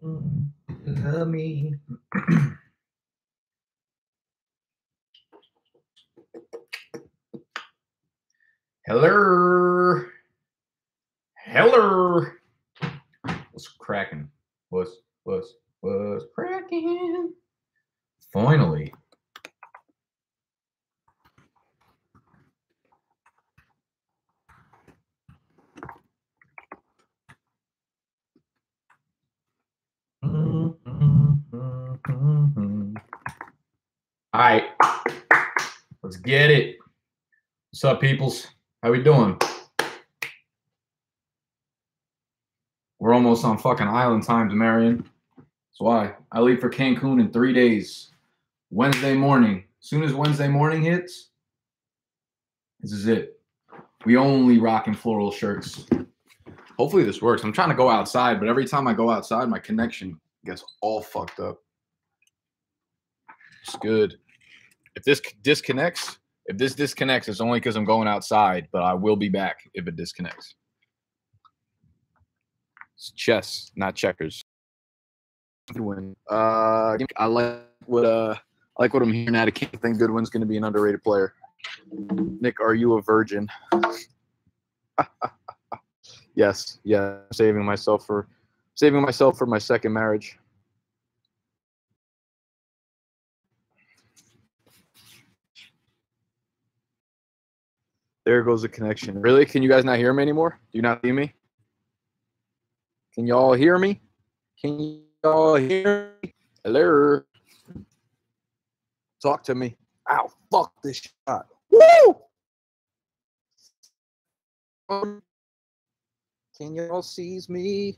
Love me. Hello. Hello. What's cracking? What's cracking? Finally. All right, let's get it. What's up, peoples? How we doing? We're almost on fucking island time, Marion. That's why I leave for Cancun in 3 days. Wednesday morning. As soon as Wednesday morning hits, this is it. We only rocking floral shirts. Hopefully this works. I'm trying to go outside, but every time I go outside, my connection gets all fucked up. It's good. If this disconnects, it's only because I'm going outside, but I will be back if it disconnects. It's chess, not checkers. Goodwin. I like what I'm hearing out of King. I think Goodwin's going to be an underrated player. Nick, are you a virgin? Yes. Saving myself for my second marriage. There goes the connection. Really? Can you guys not hear me anymore? Do you not see me? Can y'all hear me? Can y'all hear me? Hello? Talk to me. Ow, fuck this shot. Woo! Can y'all seize me?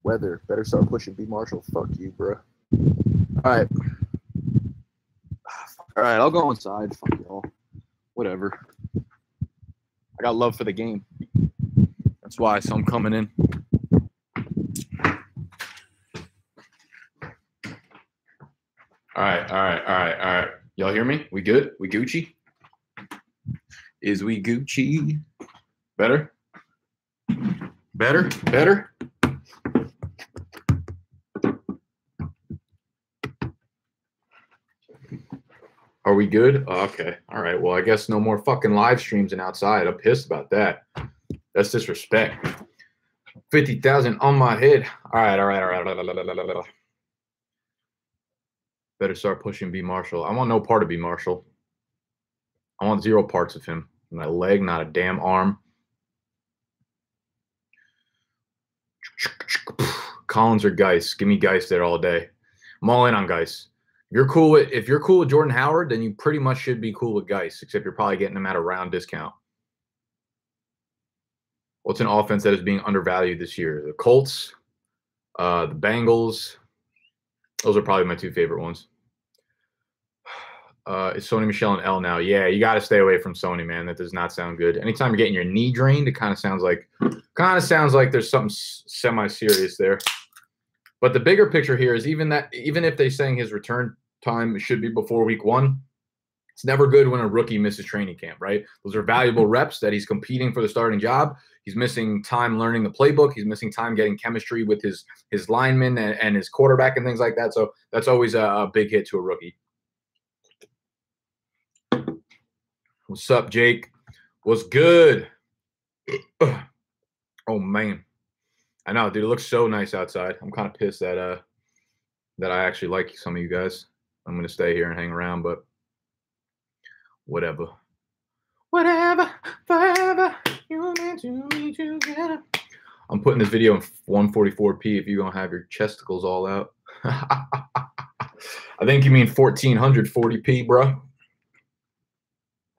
Weather. Better start pushing B. Marshall. Fuck you, bro. All right. All right, I'll go inside. Fuck y'all. Whatever. I got love for the game. That's why, so I'm coming in. All right. Y'all hear me? We good? We Gucci? Is we Gucci? Better? Are we good? Oh, okay. All right. Well, I guess no more fucking live streams and outside. I'm pissed about that. That's disrespect. 50,000 on my head. All right. Better start pushing B. Marshall. I want no part of B. Marshall. I want 0 parts of him. My leg, not a damn arm. Collins or Geis. Give me Geis there all day. I'm all in on Geis. If you're cool with Jordan Howard, then you pretty much should be cool with Geis, except you're probably getting him at a round discount. What's an offense that is being undervalued this year? The Colts, the Bengals. Those are probably my 2 favorite ones. It's Sony Michel and L now. Yeah, you got to stay away from Sony, man. That does not sound good. Anytime you're getting your knee drained, it kind of sounds like there's something semi-serious there. But the bigger picture here is even if they're saying his return time should be before week 1, it's never good when a rookie misses training camp, right? Those are valuable reps that he's competing for the starting job. He's missing time learning the playbook. He's missing time getting chemistry with his linemen and his quarterback and things like that. So that's always a big hit to a rookie. What's up, Jake? What's good? Oh, man. I know, dude. It looks so nice outside. I'm kind of pissed that I actually like some of you guys. I'm going to stay here and hang around, but whatever. Whatever, forever, you meant to be together. I'm putting this video in 144p if you're going to have your chesticles all out. I think you mean 1440p, bro.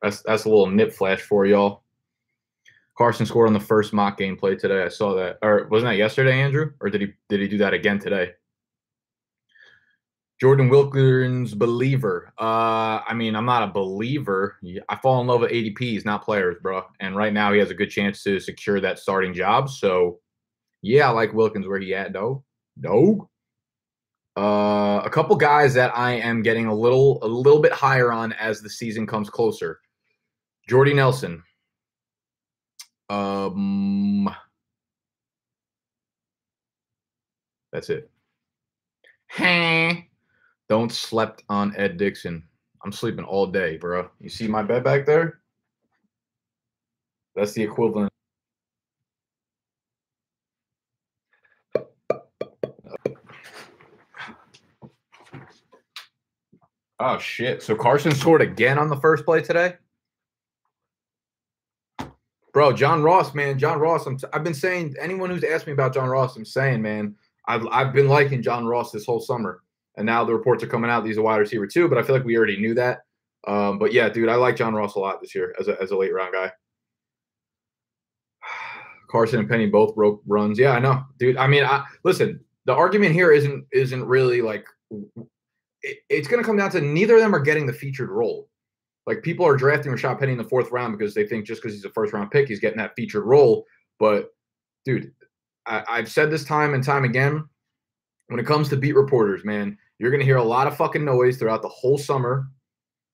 That's a little nip flash for y'all. Carson scored on the first mock gameplay today. I saw that. Or wasn't that yesterday, Andrew? Or did he do that again today? Jordan Wilkins, believer. I mean, I'm not a believer. I fall in love with ADPs, not players, bro. And right now he has a good chance to secure that starting job. So, yeah, I like Wilkins where he at, though. A couple guys that I am getting a little bit higher on as the season comes closer. Jordy Nelson. That's it. Don't slept on Ed Dixon. I'm sleeping all day, bro. You see my bed back there? That's the equivalent. Oh, shit. So Carson scored again on the first play today? Bro, John Ross, man. John Ross, I've been saying, anyone who's asked me about John Ross, I'm saying, man, I've been liking John Ross this whole summer. And now the reports are coming out he's a wide receiver too, but I feel like we already knew that. But yeah, dude, I like John Ross a lot this year as a late round guy. Carson and Penny both broke runs. Yeah, I know, dude. I mean, listen, the argument here isn't really like it's going to come down to neither of them are getting the featured role. Like, people are drafting Rashad Penny in the 4th round because they think just because he's a first-round pick, he's getting that featured role. But, dude, I've said this time and time again, when it comes to beat reporters, man, you're going to hear a lot of fucking noise throughout the whole summer.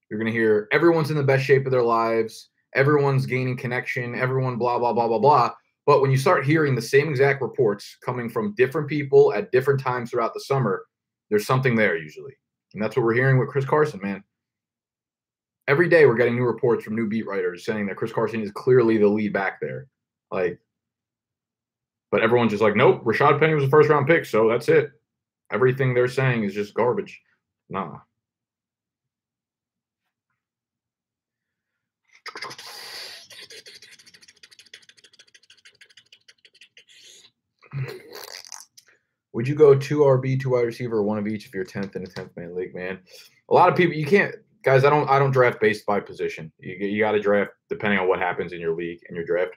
You're going to hear everyone's in the best shape of their lives. Everyone's gaining connection. Everyone blah, blah, blah, blah, blah. But when you start hearing the same exact reports coming from different people at different times throughout the summer, there's something there usually. And that's what we're hearing with Chris Carson, man. Every day we're getting new reports from new beat writers saying that Chris Carson is clearly the lead back there. Like, but everyone's just like, nope, Rashad Penny was a first-round pick, so that's it. Everything they're saying is just garbage. Nah. Would you go 2 RB, 2 wide receiver, or 1 of each if you're 10th in a 10th man league, man? A lot of people, you can't, guys, I don't draft based by position. You got to draft depending on what happens in your league and your draft.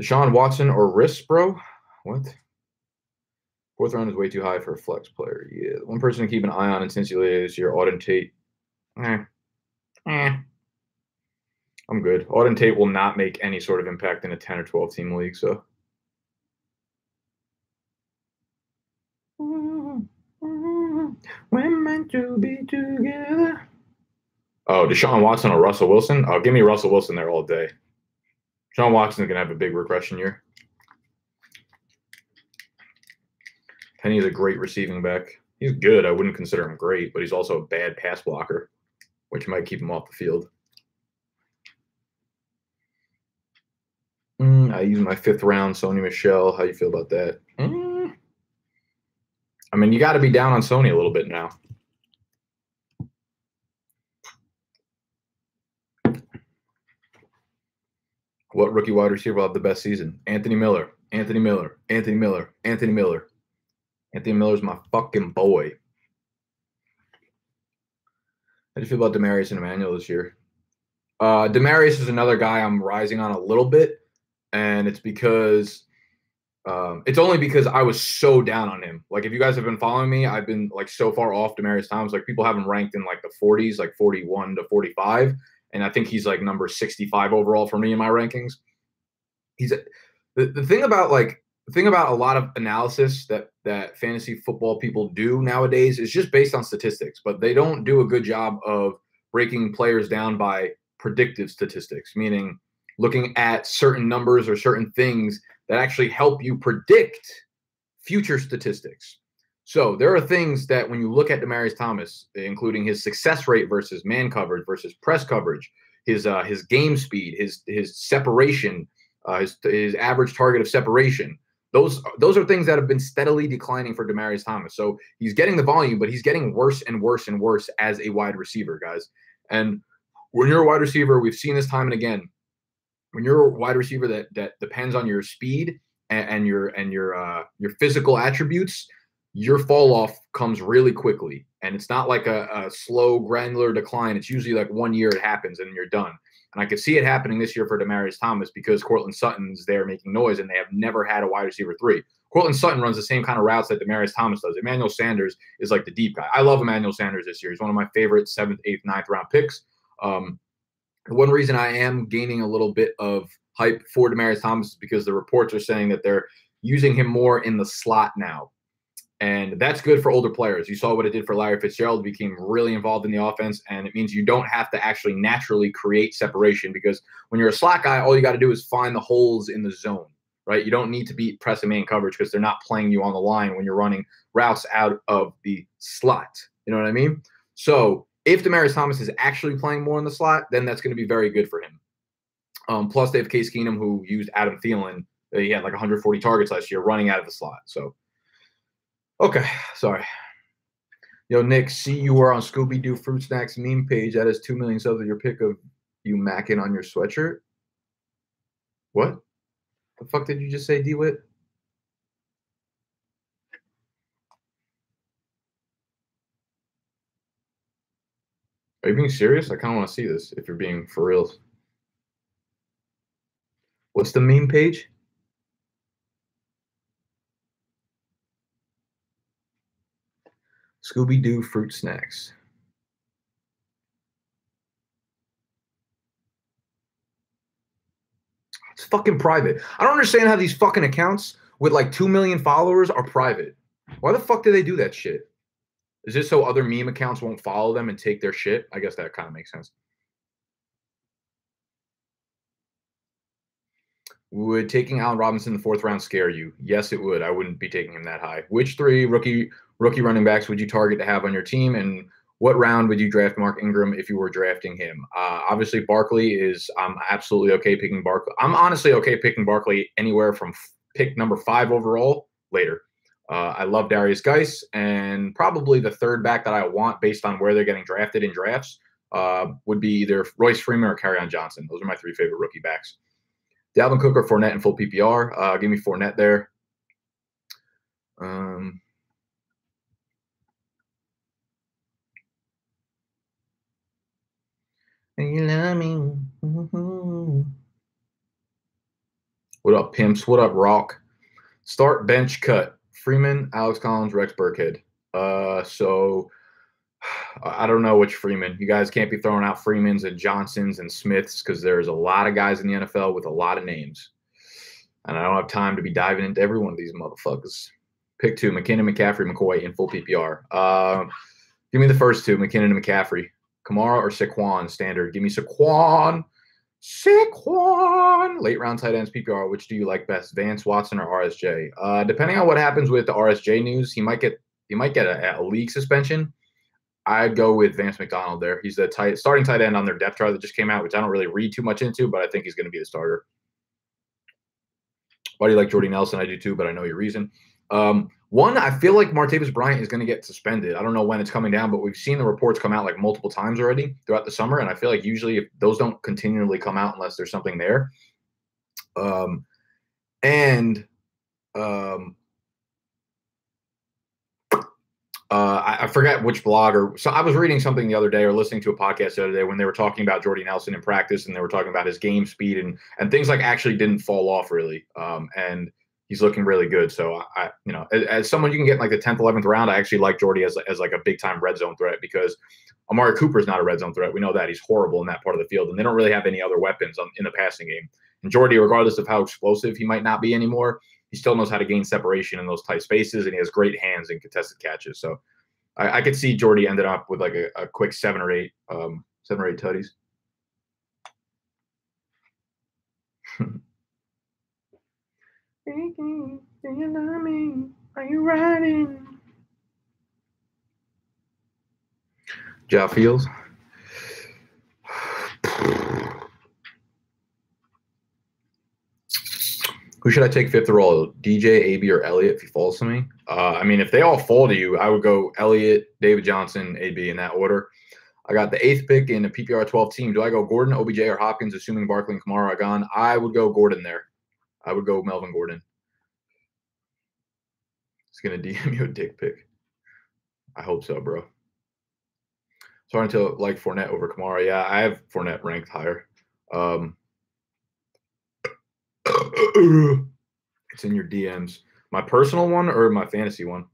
Deshaun Watson or Riss, bro? What? 4th round is way too high for a flex player. Yeah, one person to keep an eye on in Cincinnati this year, Auden Tate. I'm good. Auden Tate will not make any sort of impact in a 10 or 12 team league, so. We're meant to be together. Oh, Deshaun Watson or Russell Wilson? Oh, give me Russell Wilson there all day. Deshaun Watson's going to have a big regression year. Penny is a great receiving back. He's good. I wouldn't consider him great, but he's also a bad pass blocker, which might keep him off the field. I use my 5th round, Sony Michel. How you feel about that? I mean, you got to be down on Sony a little bit now. What rookie wide receiver will have the best season? Anthony Miller. Anthony Miller. Anthony Miller. Anthony Miller. Anthony Miller's my fucking boy. How do you feel about Demarius and Emmanuel this year? Demarius is another guy I'm rising on a little bit, and it's because it's only because I was so down on him. Like, if you guys have been following me, I've been like so far off Demarius Thomas. Like, people have him ranked in like the 40s, like 41 to 45, and I think he's like number 65 overall for me in my rankings. He's the thing about a lot of analysis that fantasy football people do nowadays is just based on statistics, but they don't do a good job of breaking players down by predictive statistics, meaning looking at certain numbers or certain things that actually help you predict future statistics. So there are things that when you look at Demarius Thomas, including his success rate versus man coverage versus press coverage, his game speed, his separation, his average target of separation, those are things that have been steadily declining for Demarius Thomas. So he's getting the volume, but he's getting worse and worse and worse as a wide receiver, guys. And when you're a wide receiver, we've seen this time and again. When you're a wide receiver that depends on your speed and your physical attributes, your fall off comes really quickly. And it's not like a slow, granular decline. It's usually like 1 year it happens and you're done. And I could see it happening this year for Demarius Thomas because Courtland Sutton's there making noise and they have never had a wide receiver 3. Courtland Sutton runs the same kind of routes that Demarius Thomas does. Emmanuel Sanders is like the deep guy. I love Emmanuel Sanders this year. He's one of my favorite 7th, 8th, 9th round picks. One reason I am gaining a little bit of hype for Demarius Thomas is because the reports are saying that they're using him more in the slot now. And that's good for older players. You saw what it did for Larry Fitzgerald. He became really involved in the offense, and it means you don't have to actually naturally create separation because when you're a slot guy, all you got to do is find the holes in the zone, right? You don't need to beat press and man coverage because they're not playing you on the line when you're running routes out of the slot. You know what I mean? So if Demaryius Thomas is actually playing more in the slot, then that's going to be very good for him. Plus, they have Case Keenum, who used Adam Thielen. He had like 140 targets last year running out of the slot. So, okay, sorry. Yo, Nick, see you were on Scooby-Doo Fruit Snacks meme page. That is 2 million subs of your pic of you macking on your sweatshirt. What? The fuck did you just say, D-Wit? Are you being serious? I kind of want to see this if you're being for real. What's the meme page? Scooby-Doo Fruit Snacks. It's fucking private. I don't understand how these fucking accounts with like 2 million followers are private. Why the fuck do they do that shit? Is this so other meme accounts won't follow them and take their shit? I guess that kind of makes sense. Would taking Allen Robinson in the 4th round scare you? Yes, it would. I wouldn't be taking him that high. Which 3 rookie running backs would you target to have on your team? And what round would you draft Mark Ingram if you were drafting him? Obviously, Barkley is – I'm absolutely okay picking Barkley. I'm honestly okay picking Barkley anywhere from pick number 5 overall later. I love Darius Geis, and probably the 3rd back that I want based on where they're getting drafted in drafts would be either Royce Freeman or Kerryon Johnson. Those are my 3 favorite rookie backs. Dalvin Cook or Fournette in full PPR. Give me Fournette there. You love me. What up, pimps? What up, Rock? Start, bench, cut. Freeman, Alex Collins, Rex Burkhead. So I don't know which Freeman. You guys can't be throwing out Freemans and Johnsons and Smiths because there's a lot of guys in the NFL with a lot of names. And I don't have time to be diving into every one of these motherfuckers. Pick 2, McKinnon, McCaffrey, McCoy in full PPR. Give me the first 2, McKinnon and McCaffrey. Kamara or Saquon, standard. Give me Saquon. Late round tight ends PPR. Which do you like best, Vance, Watson, or RSJ? Depending on what happens with the RSJ news, he might get a league suspension. I'd go with Vance McDonald there. He's the starting tight end on their depth chart that just came out, which I don't really read too much into, but I think he's going to be the starter. Why do you like Jordy Nelson? I do too, but I know your reason. One, I feel like Martavis Bryant is going to get suspended. I don't know when it's coming down, but we've seen the reports come out like multiple times already throughout the summer, and I feel like usually if those don't continually come out unless there's something there. I forget which blog so I was reading something the other day or listening to a podcast the other day when they were talking about Jordy Nelson in practice, and they were talking about his game speed and things like actually didn't fall off really. And he's looking really good. So I as someone you can get in like the 10th, 11th round, I actually like Jordy as like a big time red zone threat because Amari Cooper is not a red zone threat. We know that he's horrible in that part of the field, and they don't really have any other weapons in the passing game. And Jordy, regardless of how explosive he might not be anymore, he still knows how to gain separation in those tight spaces, and he has great hands and contested catches. So I could see Jordy ended up with like a quick 7 or 8 tutties. Are you riding? Ya Feelz. Who should I take 5th role? DJ, AB, or Elliott if he falls to me? I mean, if they all fall to you, I would go Elliott, David Johnson, AB in that order. I got the 8th pick in a PPR 12 team. Do I go Gordon, OBJ, or Hopkins, assuming Barkley and Kamara are gone? I would go Gordon there. I would go Melvin Gordon. He's going to DM you a dick pic. I hope so, bro. Starting to like Fournette over Kamara. Yeah, I have Fournette ranked higher. It's in your DMs. My personal one or my fantasy one?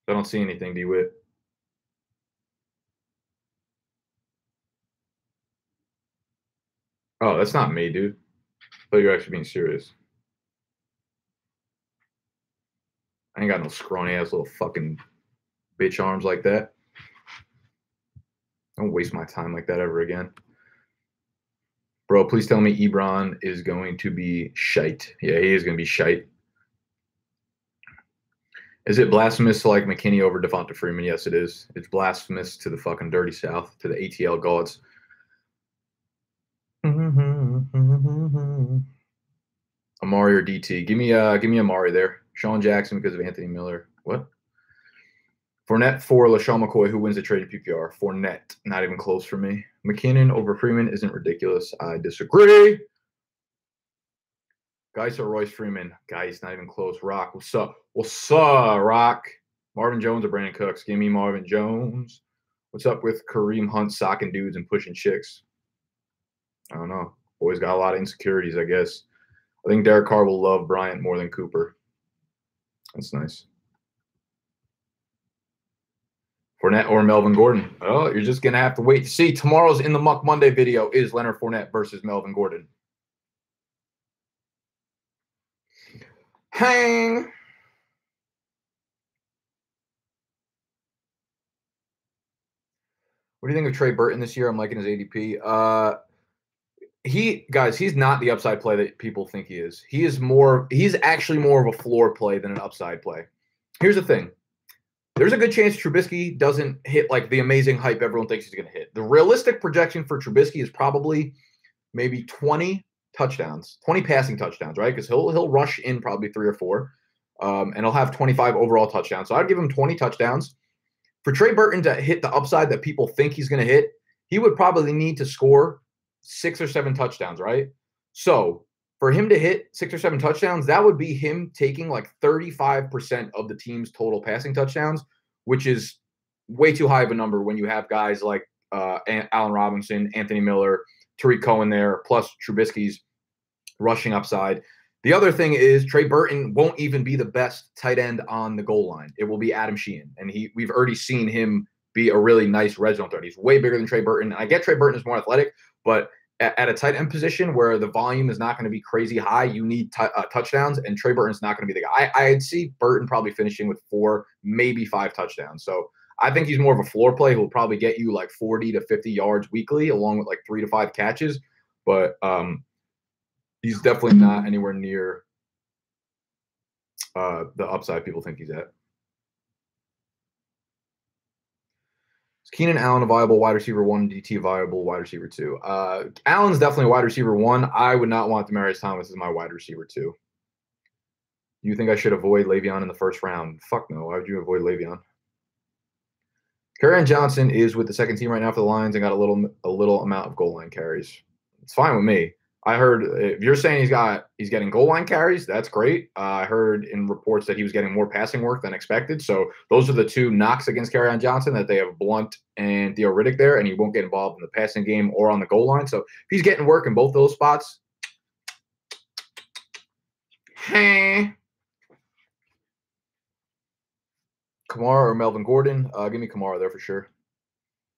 I don't see anything, D-Wit. Oh, that's not me, dude. I thought you were actually being serious. I ain't got no scrawny-ass little fucking bitch arms like that. Don't waste my time like that ever again. Bro, please tell me Ebron is going to be shite. Yeah, he is going to be shite. Is it blasphemous to like McKinney over Devonta Freeman? Yes, it is. It's blasphemous to the fucking dirty South, to the ATL gods. Amari or DT? Give me Amari there. Sean Jackson because of Anthony Miller. What? Fournette for LaShawn McCoy. Who wins the trade in PPR? Fournette. Not even close for me. McKinnon over Freeman isn't ridiculous. I disagree. Geis or Royce Freeman? Geis, not even close. Rock, what's up? What's up, Rock? Marvin Jones or Brandon Cooks? Give me Marvin Jones. What's up with Kareem Hunt socking dudes and pushing chicks? I don't know. Boy's got a lot of insecurities, I guess. I think Derek Carr will love Bryant more than Cooper. That's nice. Fournette or Melvin Gordon? Oh, you're just going to have to wait to see. Tomorrow's In the Muck Monday video is Leonard Fournette versus Melvin Gordon. Hang. What do you think of Trey Burton this year? I'm liking his ADP. He's not the upside play that people think he is. He's actually more of a floor play than an upside play. Here's the thing. There's a good chance Trubisky doesn't hit like the amazing hype everyone thinks he's going to hit. The realistic projection for Trubisky is probably maybe 20 touchdowns, 20 passing touchdowns, right? Because he'll rush in probably 3 or 4, and he'll have 25 overall touchdowns. So I'd give him 20 touchdowns. For Trey Burton to hit the upside that people think he's going to hit, he would probably need to score 6 or 7 touchdowns, right? So for him to hit 6 or 7 touchdowns, that would be him taking like 35% of the team's total passing touchdowns, which is way too high of a number when you have guys like Allen Robinson, Anthony Miller, Tariq Cohen there, plus Trubisky's rushing upside. The other thing is Trey Burton won't even be the best tight end on the goal line. It will be Adam Sheehan, and we've already seen him be a really nice red zone threat. He's way bigger than Trey Burton. I get Trey Burton is more athletic, but at a tight end position where the volume is not going to be crazy high, you need touchdowns, and Trey Burton's not going to be the guy. I'd see Burton probably finishing with 4, maybe 5 touchdowns. So I think he's more of a floor play who will probably get you like 40 to 50 yards weekly, along with like 3 to 5 catches. But he's definitely not anywhere near the upside people think he's at. Is Keenan Allen a viable wide receiver 1, DT viable wide receiver 2? Allen's definitely a wide receiver 1. I would not want Demaryius Thomas as my wide receiver 2. Do you think I should avoid Le'Veon in the first round? Fuck no. Why would you avoid Le'Veon? Kerryon Johnson is with the second team right now for the Lions and got a little amount of goal line carries. It's fine with me. I heard if you're saying he's getting goal line carries, that's great. I heard in reports that he was getting more passing work than expected. So those are the 2 knocks against Kerryon Johnson, that they have Blunt and Theo Riddick there, and he won't get involved in the passing game or on the goal line. So if he's getting work in both those spots, Kamara or Melvin Gordon, give me Kamara there for sure.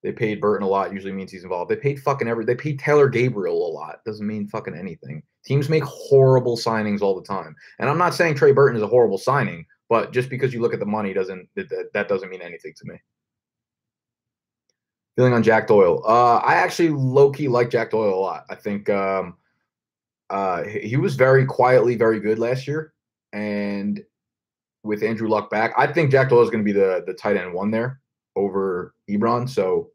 They paid Burton a lot, usually means he's involved. They paid they paid Taylor Gabriel a lot. Doesn't mean fucking anything. Teams make horrible signings all the time. And I'm not saying Trey Burton is a horrible signing, but just because you look at the money that doesn't mean anything to me. Feeling on Jack Doyle. I actually low-key like Jack Doyle a lot. I think he was very quietly very good last year. And with Andrew Luck back, I think Jack Doyle is going to be the tight end 1 there over Ebron. So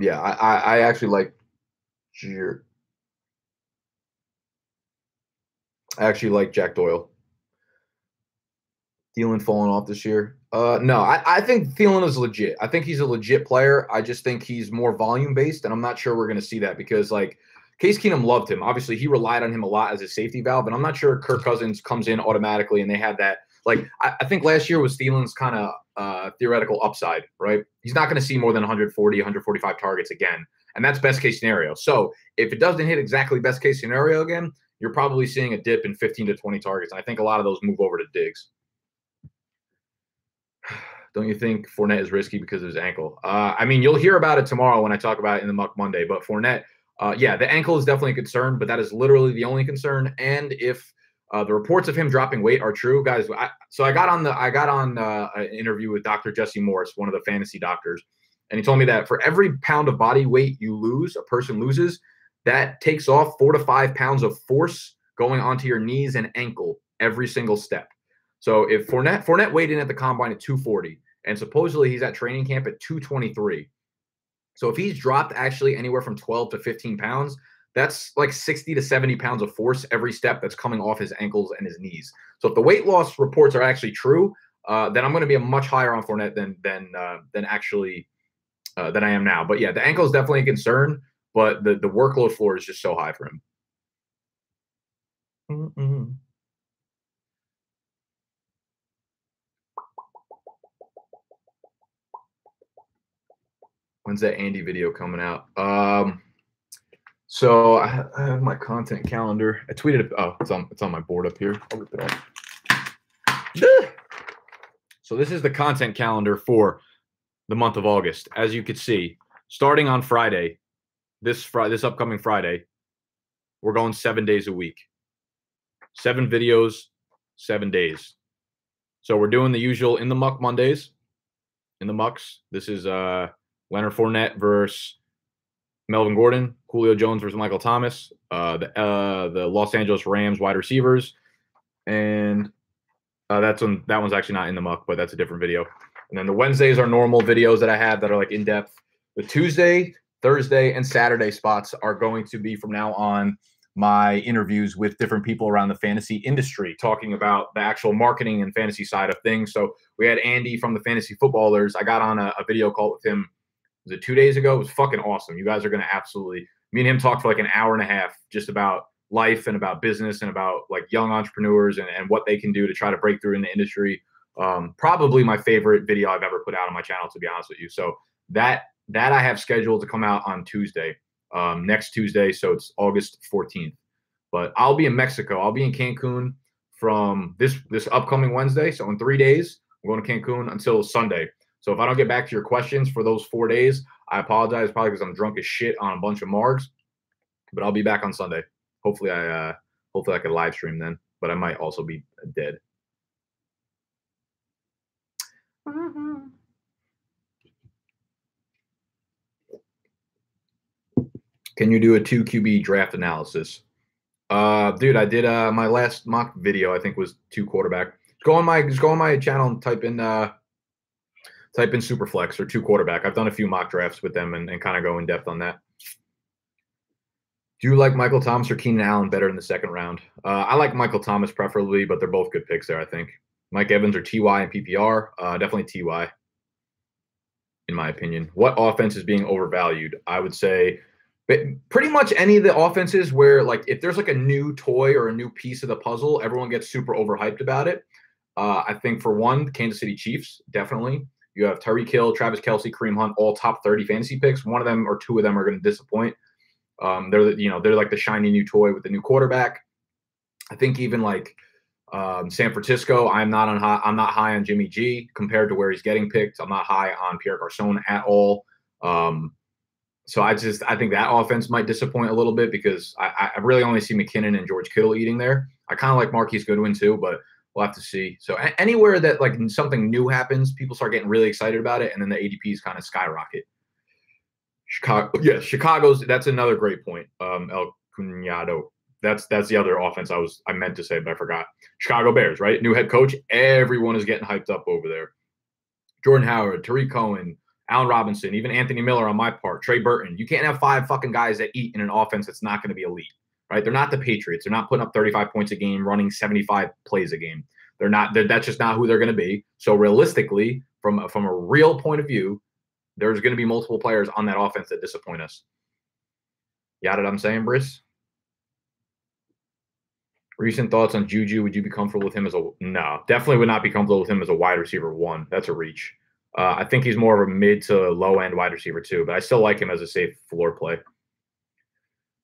yeah, I actually like Jack Doyle. Thielen falling off this year. No, I think Thielen is legit. I think he's a legit player. I just think he's more volume based, and I'm not sure we're going to see that because like Case Keenum loved him. Obviously, he relied on him a lot as a safety valve, and I'm not sure Kirk Cousins comes in automatically and they had that. Like, I think last year was Thielen's kind of theoretical upside, right? He's not going to see more than 140, 145 targets again, and that's best case scenario. So if it doesn't hit exactly best case scenario again, you're probably seeing a dip in 15 to 20 targets, and I think a lot of those move over to Diggs. Don't you think Fournette is risky because of his ankle? I mean, you'll hear about it tomorrow when I talk about it in the Muck Monday, but Fournette, yeah, the ankle is definitely a concern, but that is literally the only concern. And if the reports of him dropping weight are true, guys, I got on an interview with Dr. Jesse Morse, one of the fantasy doctors, And he told me that for every pound of body weight you lose, a person loses, that takes off 4 to 5 pounds of force going onto your knees and ankle every single step. So if Fournette weighed in at the combine at 240, and supposedly he's at training camp at 223. So if he's dropped actually anywhere from 12 to 15 pounds, that's like 60 to 70 pounds of force every step that's coming off his ankles and his knees. So if the weight loss reports are actually true, then I'm going to be a much higher on Fournette than actually than I am now. But yeah, the ankle is definitely a concern, but the workload floor is just so high for him. Mm-mm. When's that Andy video coming out? So I have my content calendar. I tweeted it. Oh, it's on my board up here. I'll rip it off. So this is the content calendar for the month of August. As you can see, starting on Friday, this upcoming Friday, we're going 7 days a week. 7 videos, 7 days. So we're doing the usual In the Muck Mondays. In the Mucks. This is Leonard Fournette versus Melvin Gordon, Julio Jones versus Michael Thomas, the Los Angeles Rams wide receivers, and that one's actually not In the Muck, but that's a different video. And then the Wednesdays are normal videos that I have that are like in depth. The Tuesday, Thursday, and Saturday spots are going to be from now on my interviews with different people around the fantasy industry, talking about the actual marketing and fantasy side of things. So we had Andy from the Fantasy Footballers. I got on a video call with him. Was it 2 days ago? It was fucking awesome. You guys are going to absolutely – me and him talked for like an hour and a half just about life and about business and about like young entrepreneurs and what they can do to try to break through in the industry. Probably my favorite video I've ever put out on my channel, to be honest with you. So that I have scheduled to come out on Tuesday, next Tuesday. So it's August 14th. But I'll be in Mexico. I'll be in Cancun from this upcoming Wednesday. So in 3 days, I'm going to Cancun until Sunday. So if I don't get back to your questions for those 4 days, I apologize, probably because I'm drunk as shit on a bunch of margs. But I'll be back on Sunday. Hopefully I can live stream then. But I might also be dead. Can you do a 2 QB draft analysis? Dude, I did my last mock video, I think, was 2 quarterback. Just go on my channel and type in Superflex or 2 quarterback. I've done a few mock drafts with them and kind of go in depth on that. Do you like Michael Thomas or Keenan Allen better in the second round? I like Michael Thomas preferably, but they're both good picks there, I think. Mike Evans or TY and PPR? Definitely TY, in my opinion. What offense is being overvalued? I would say pretty much any of the offenses where, like, if there's like a new toy or a new piece of the puzzle, everyone gets super overhyped about it. I think for one, Kansas City Chiefs, definitely. You have Tyreek Hill, Travis Kelce, Kareem Hunt, all top 30 fantasy picks. One of them or 2 of them are going to disappoint. They're like the shiny new toy with the new quarterback. I think even like San Francisco, I'm not high on Jimmy G compared to where he's getting picked. I'm not high on Pierre Garçon at all. So I think that offense might disappoint a little bit because I really only see McKinnon and George Kittle eating there. I kind of like Marquise Goodwin too, but we'll have to see. So anywhere that like something new happens, people start getting really excited about it, and then the ADPs kind of skyrocket. Chicago's. That's another great point. El Cunado. That's the other offense I meant to say, but I forgot. Chicago Bears, right? New head coach. Everyone is getting hyped up over there. Jordan Howard, Tariq Cohen, Allen Robinson, even Anthony Miller on my part, Trey Burton. You can't have 5 fucking guys that eat in an offense that's not going to be elite, right? They're not the Patriots. They're not putting up 35 points a game, running 75 plays a game. They're not. That's just not who they're going to be. So realistically, from a real point of view, there's going to be multiple players on that offense that disappoint us. You got what I'm saying, Briss? Recent thoughts on Juju. Would you be comfortable with him as a – no, definitely would not be comfortable with him as a wide receiver 1. That's a reach. I think he's more of a mid to low-end wide receiver 2, but I still like him as a safe floor play.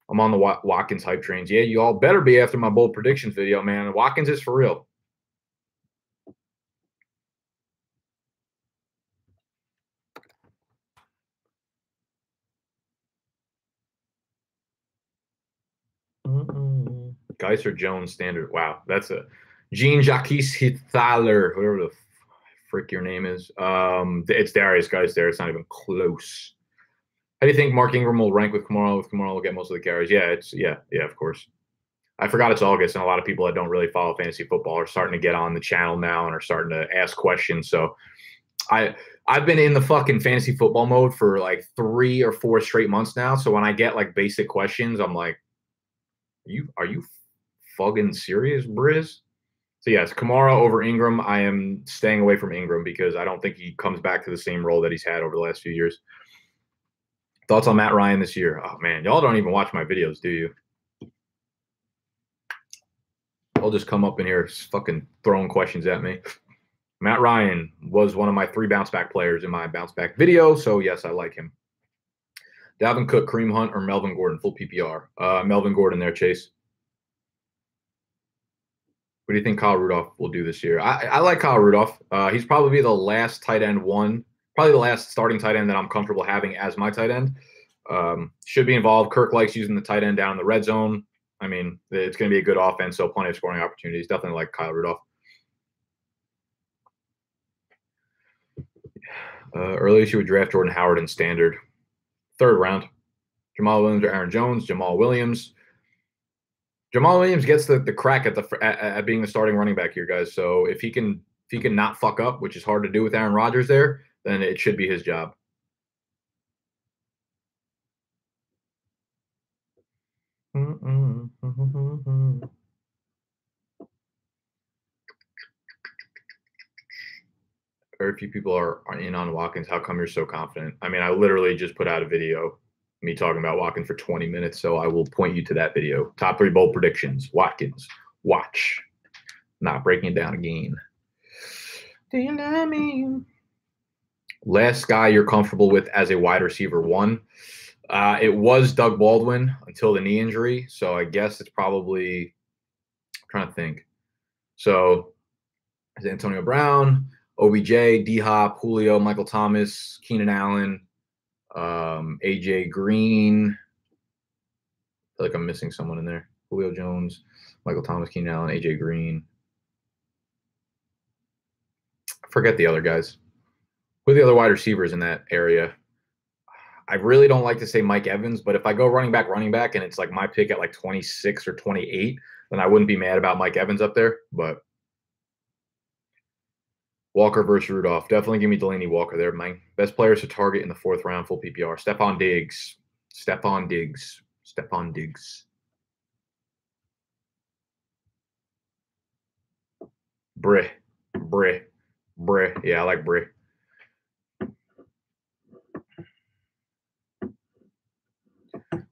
I'm on the Watkins hype trains. Yeah, you all better be after my bold predictions video, man. Watkins is for real. Geis or Jones standard. Wow, that's a Jean-Jacques Thaler, whoever the frick your name is. It's Darius, guys. There, it's not even close. How do you think Mark Ingram will rank with Kamara? With Kamara, will get most of the carries. Yeah, of course. I forgot it's August, and a lot of people that don't really follow fantasy football are starting to get on the channel now and are starting to ask questions. So I've been in the fucking fantasy football mode for like 3 or 4 straight months now. So when I get like basic questions, I'm like, are you fucking serious, Briz? So yes, Kamara over Ingram. I am staying away from Ingram because I don't think he comes back to the same role that he's had over the last few years. Thoughts on Matt Ryan this year? Oh man, y'all don't even watch my videos, do you? I'll just come up in here fucking throwing questions at me. Matt Ryan was one of my 3 bounce back players in my bounce back video, so yes, I like him. Dalvin Cook, Kareem Hunt, or Melvin Gordon, full PPR. Melvin Gordon there, Chase. What do you think Kyle Rudolph will do this year? I like Kyle Rudolph. He's probably the last tight end probably the last starting tight end that I'm comfortable having as my tight end. Should be involved. Kirk likes using the tight end down in the red zone. I mean, it's going to be a good offense, so plenty of scoring opportunities. Definitely like Kyle Rudolph. Earliest you would draft Jordan Howard in standard. 3rd round. Jamal Williams or Aaron Jones. Jamal Williams. Jamal Williams gets the crack at being the starting running back here, guys. So if he can not fuck up, which is hard to do with Aaron Rodgers there, then it should be his job. Very few people are in on Watkins. How come you're so confident? I mean, I literally just put out a video, me talking about Watkins for 20 minutes, so I will point you to that video. Top 3 bold predictions. Watkins. Watch. Not breaking it down again. Do you know me? Last guy you're comfortable with as a wide receiver 1. It was Doug Baldwin until the knee injury, so I guess it's probably – I'm trying to think. So is it Antonio Brown, OBJ, D-Hop, Julio, Michael Thomas, Keenan Allen, AJ Green. I feel like I'm missing someone in there. Julio Jones, Michael Thomas, Keenan Allen, AJ Green. Forget the other guys. Who are the other wide receivers in that area? I really don't like to say Mike Evans, but if I go running back, and it's like my pick at like 26 or 28, then I wouldn't be mad about Mike Evans up there. But Walker versus Rudolph. Definitely give me Delaney Walker there. My best players to target in the 4th round, full PPR. Stephon Diggs. Bray. Yeah, I like Bray.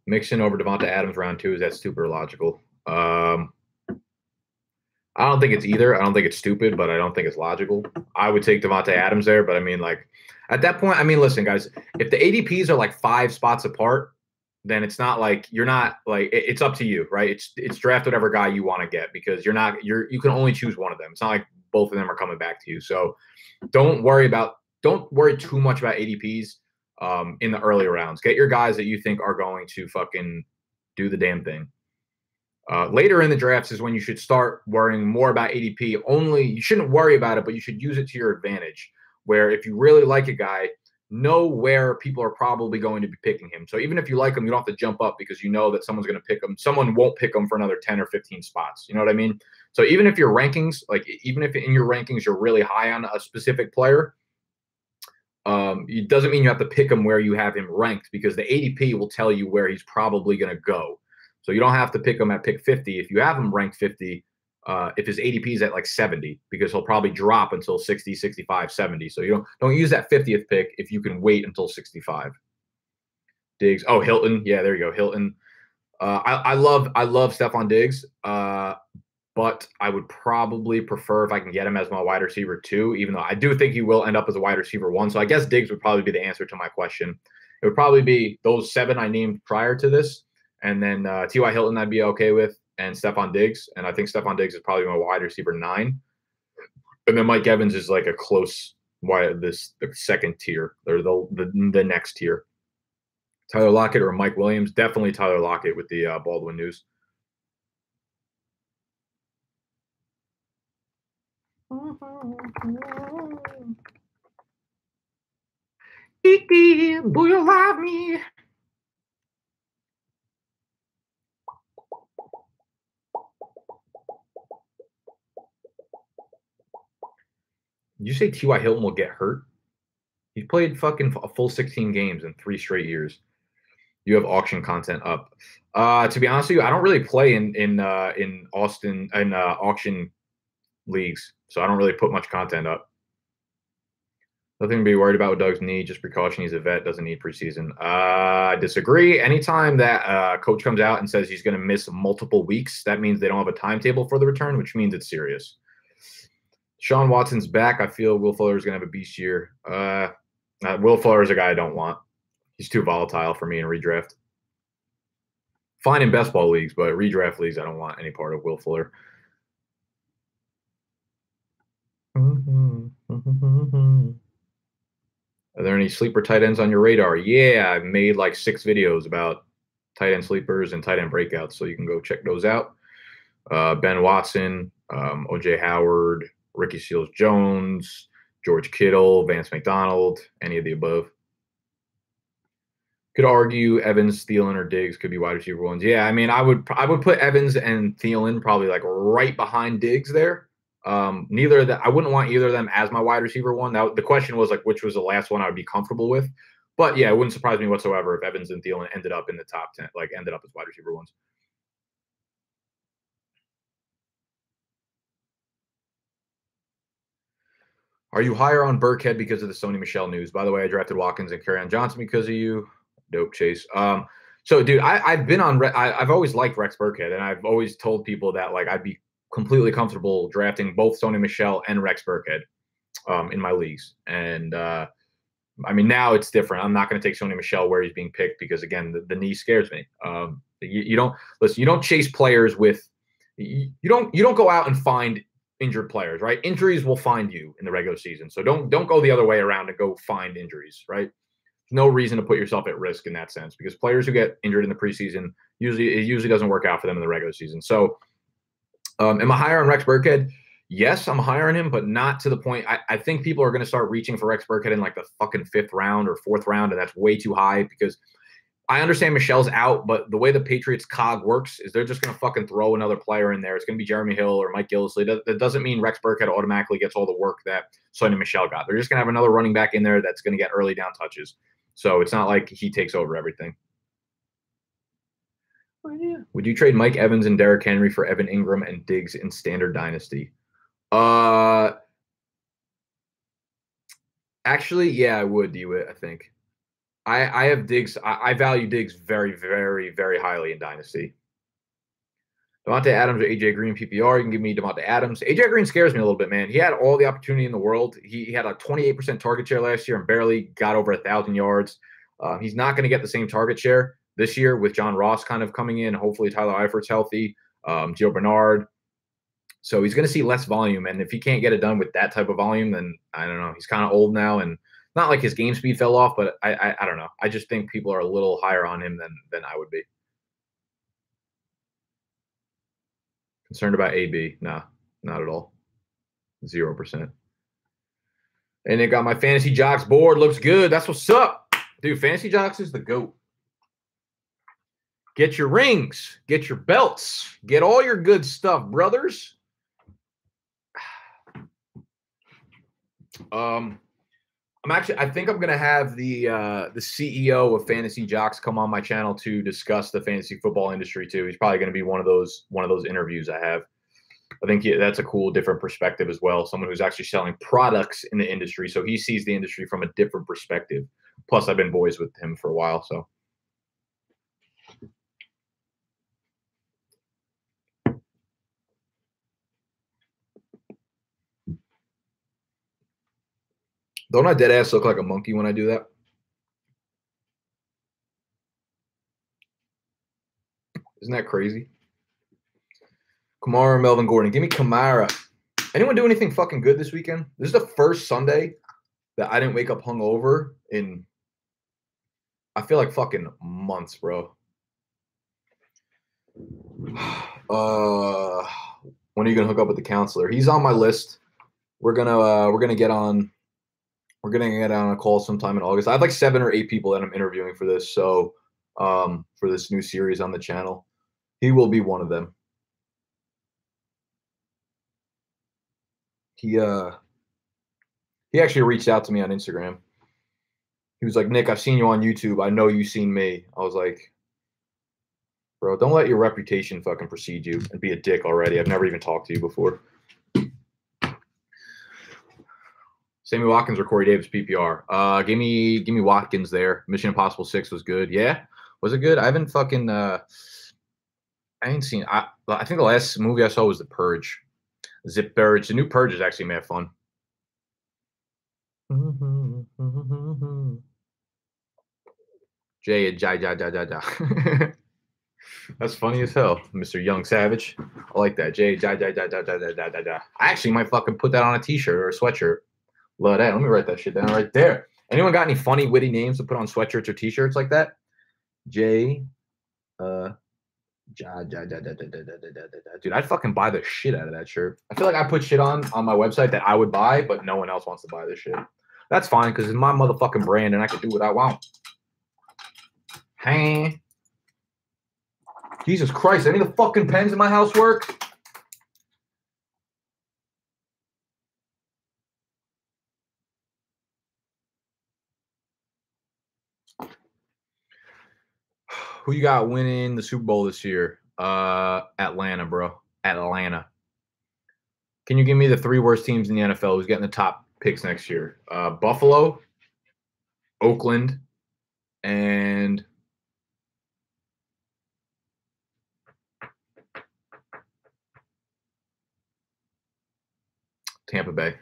Mixon over Devonta Adams round 2. Is that stupid or logical? I don't think it's either. I don't think it's stupid, but I don't think it's logical. I would take Devonta Adams there, but I mean, like, at that point, I mean, listen, guys, if the ADPs are like 5 spots apart, then it's not like you're not like it's up to you, right? It's draft whatever guy you want to get because you can only choose one of them. It's not like both of them are coming back to you. So don't worry too much about ADPs in the early rounds. Get your guys that you think are going to fucking do the damn thing. Later in the drafts is when you should start worrying more about ADP. You shouldn't worry about it, but you should use it to your advantage. Where if you really like a guy, know where people are probably going to be picking him. So even if you like him, you don't have to jump up because you know that someone's going to pick him. Someone won't pick him for another 10 or 15 spots. You know what I mean? So even if your rankings, even if in your rankings you're really high on a specific player, it doesn't mean you have to pick him where you have him ranked because the ADP will tell you where he's probably going to go. So you don't have to pick him at pick 50. If you have him ranked 50, if his ADP is at like 70, because he'll probably drop until 60, 65, 70. So you don't use that 50th pick if you can wait until 65. Diggs. Oh, Hilton. Yeah, there you go. Hilton. I love Stephon Diggs, but I would probably prefer if I can get him as my wide receiver 2, even though I do think he will end up as a wide receiver 1. So I guess Diggs would probably be the answer to my question. It would probably be those 7 I named prior to this. And then T.Y. Hilton I'd be okay with, and Stephon Diggs. And I think Stephon Diggs is probably my wide receiver 9. And then Mike Evans is like a close the second tier, or the next tier. Tyler Lockett or Mike Williams? Definitely Tyler Lockett with the Baldwin news. Kiki, do you love me? Did you say T.Y. Hilton will get hurt? He played fucking a full 16 games in 3 straight years. You have auction content up. To be honest with you, I don't really play in Austin in auction leagues, so I don't really put much content up. Nothing to be worried about with Doug's knee. Just precaution. He's a vet. Doesn't need preseason. I disagree. Anytime that coach comes out and says he's going to miss multiple weeks, that means they don't have a timetable for the return, which means it's serious. Sean Watson's back. I feel Will Fuller is going to have a beast year. Will Fuller is a guy I don't want. He's too volatile for me in redraft. Fine in best ball leagues, but redraft leagues, I don't want any part of Will Fuller. Are there any sleeper tight ends on your radar? Yeah, I've made like 6 videos about tight end sleepers and tight end breakouts, so you can go check those out. Ben Watson, O.J. Howard, Ricky Seals-Jones, George Kittle, Vance McDonald, any of the above. Could argue Evans, Thielen, or Diggs could be wide receiver ones. Yeah, I mean, I would put Evans and Thielen probably like right behind Diggs there. Neither of them, I wouldn't want either of them as my wide receiver one. Now the question was like which was the last one I would be comfortable with. But yeah, it wouldn't surprise me whatsoever if Evans and Thielen ended up in the top 10, like ended up as wide receiver ones. Are you higher on Burkhead because of the Sony Michel news? By the way, I drafted Watkins and Kerryon Johnson because of you. Dope, Chase. So, dude, I've been on. I've always liked Rex Burkhead, and I've always told people that like I'd be completely comfortable drafting both Sony Michel and Rex Burkhead in my leagues. And I mean, now it's different. I'm not going to take Sony Michel where he's being picked because again, the knee scares me. You don't listen. You don't chase players with. You don't go out and find injured players, right? Injuries will find you in the regular season. So don't go the other way around and go find injuries, right? No reason to put yourself at risk in that sense because players who get injured in the preseason usually doesn't work out for them in the regular season. So am I higher on Rex Burkhead? Yes, I'm higher on him, but not to the point. I think people are going to start reaching for Rex Burkhead in like the fucking 5th round or 4th round, and that's way too high because I understand Michel's out, but the way the Patriots cog works is they're just going to fucking throw another player in there. It's going to be Jeremy Hill or Mike Gillisley. That doesn't mean Rex Burkhead automatically gets all the work that Sony Michel got. They're just going to have another running back in there that's going to get early down touches. So it's not like he takes over everything. Oh, yeah. Would you trade Mike Evans and Derrick Henry for Evan Ingram and Diggs in Standard Dynasty? Actually, yeah, I would do it, I think. I have Diggs. I value Diggs very, very, very highly in Dynasty. Devontae Adams or AJ Green PPR. You can give me Devontae Adams. AJ Green scares me a little bit, man. He had all the opportunity in the world. He had a 28% target share last year and barely got over 1,000 yards. He's not going to get the same target share this year with John Ross kind of coming in. Hopefully Tyler Eifert's healthy. Gio Bernard. So he's going to see less volume. And if he can't get it done with that type of volume, then I don't know. He's kind of old now and not like his game speed fell off, but I don't know. I just think people are a little higher on him than I would be. Concerned about AB? Nah, not at all. 0%. And it got my Fantasy Jocks board. Looks good. That's what's up. Dude, Fantasy Jocks is the GOAT. Get your rings. Get your belts. Get all your good stuff, brothers. I think I'm gonna have the CEO of Fantasy Jocks come on my channel to discuss the fantasy football industry too. He's probably gonna be one of those interviews I have. I think that's a cool, different perspective as well. Someone who's actually selling products in the industry, so he sees the industry from a different perspective. Plus, I've been boys with him for a while, so. Don't I dead ass look like a monkey when I do that? Isn't that crazy? Kamara, Melvin Gordon. Give me Kamara. Anyone do anything fucking good this weekend? This is the first Sunday that I didn't wake up hungover in, I feel like fucking months, bro. When are you going to hook up with the counselor? He's on my list. we're gonna get on a call sometime in August. I have like 7 or 8 people that I'm interviewing for this. So for this new series on the channel, he will be one of them. He actually reached out to me on Instagram. He was like, Nick, I've seen you on YouTube. I know you've seen me. I was like, bro, don't let your reputation fucking precede you and be a dick already. I've never even talked to you before. Sammy Watkins or Corey Davis PPR. Give me Watkins there. Mission Impossible 6 was good. Yeah, was it good? I haven't fucking I ain't seen. I think the last movie I saw was The Purge. Zip Purge. The new Purge is actually mad fun. Jay. That's funny as hell, Mr. Young Savage. I like that. Jay. I actually might fucking put that on a t-shirt or a sweatshirt. Love that. Let me write that shit down right there. Anyone got any funny, witty names to put on sweatshirts or t-shirts like that? Jay. Dude, I'd fucking buy the shit out of that shirt. I feel like I put shit on my website that I would buy, but no one else wants to buy this shit. That's fine because it's my motherfucking brand and I can do what I want. Hey. Jesus Christ, any of the fucking pens in my house work? Who you got winning the Super Bowl this year? Atlanta, bro. Atlanta. Can you give me the 3 worst teams in the NFL who's getting the top picks next year? Buffalo, Oakland, and Tampa Bay.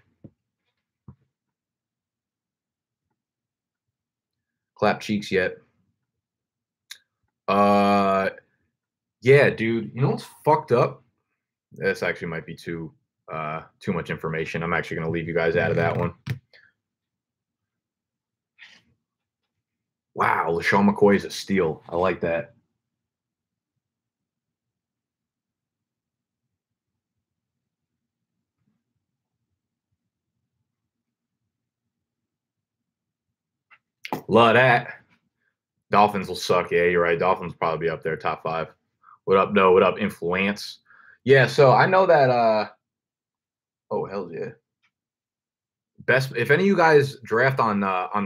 Clap cheeks yet? Yeah, dude. You know what's fucked up? This actually might be too much information. I'm actually gonna leave you guys out of that one. Wow, LaShawn McCoy is a steal. I like that. Love that. Dolphins will suck. Yeah, you're right. Dolphins will probably be up there, top 5. What up, no? What up, Influence? Yeah, so I know that oh, hell yeah. Best if any of you guys draft on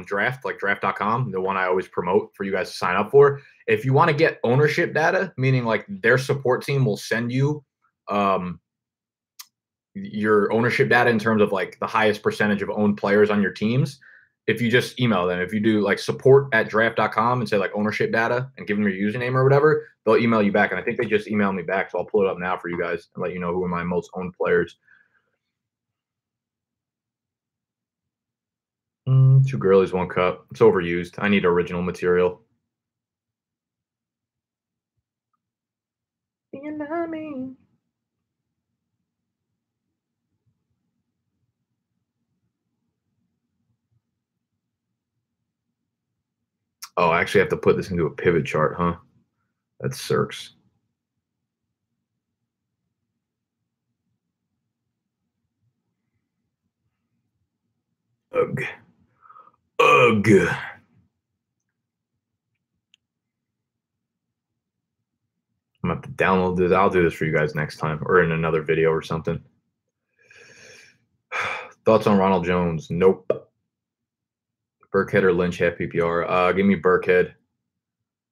draft, like draft.com, the one I always promote for you guys to sign up for. If you want to get ownership data, meaning like their support team will send you your ownership data in terms of like the highest percentage of owned players on your teams. If you just email them, if you do like support@draft.com and say like ownership data and give them your username or whatever, they'll email you back. And I think they just emailed me back. So I'll pull it up now for you guys and let you know who are my most owned players. 2 girlies, 1 cup. It's overused. I need original material. You know me. Oh, I actually have to put this into a pivot chart, huh? That sucks. Ugh. Ugh. I'm going to have to download this. I'll do this for you guys next time or in another video or something. Thoughts on Ronald Jones? Nope. Burkhead or Lynch half PPR? Give me Burkhead.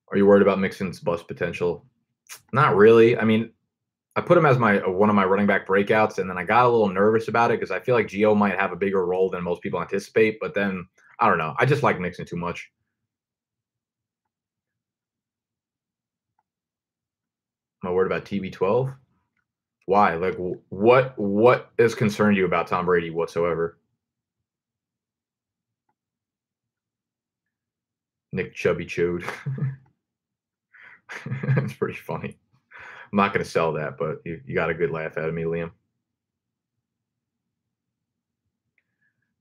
Are you worried about Mixon's bust potential? Not really. I mean, I put him as one of my running back breakouts, and then I got a little nervous about it because I feel like Gio might have a bigger role than most people anticipate. But then, I don't know. I just like Mixon too much. Am I worried about TB12? Why? Like, what has concerned you about Tom Brady whatsoever? Nick Chubby Chode. That's pretty funny. I'm not going to sell that, but you got a good laugh out of me, Liam.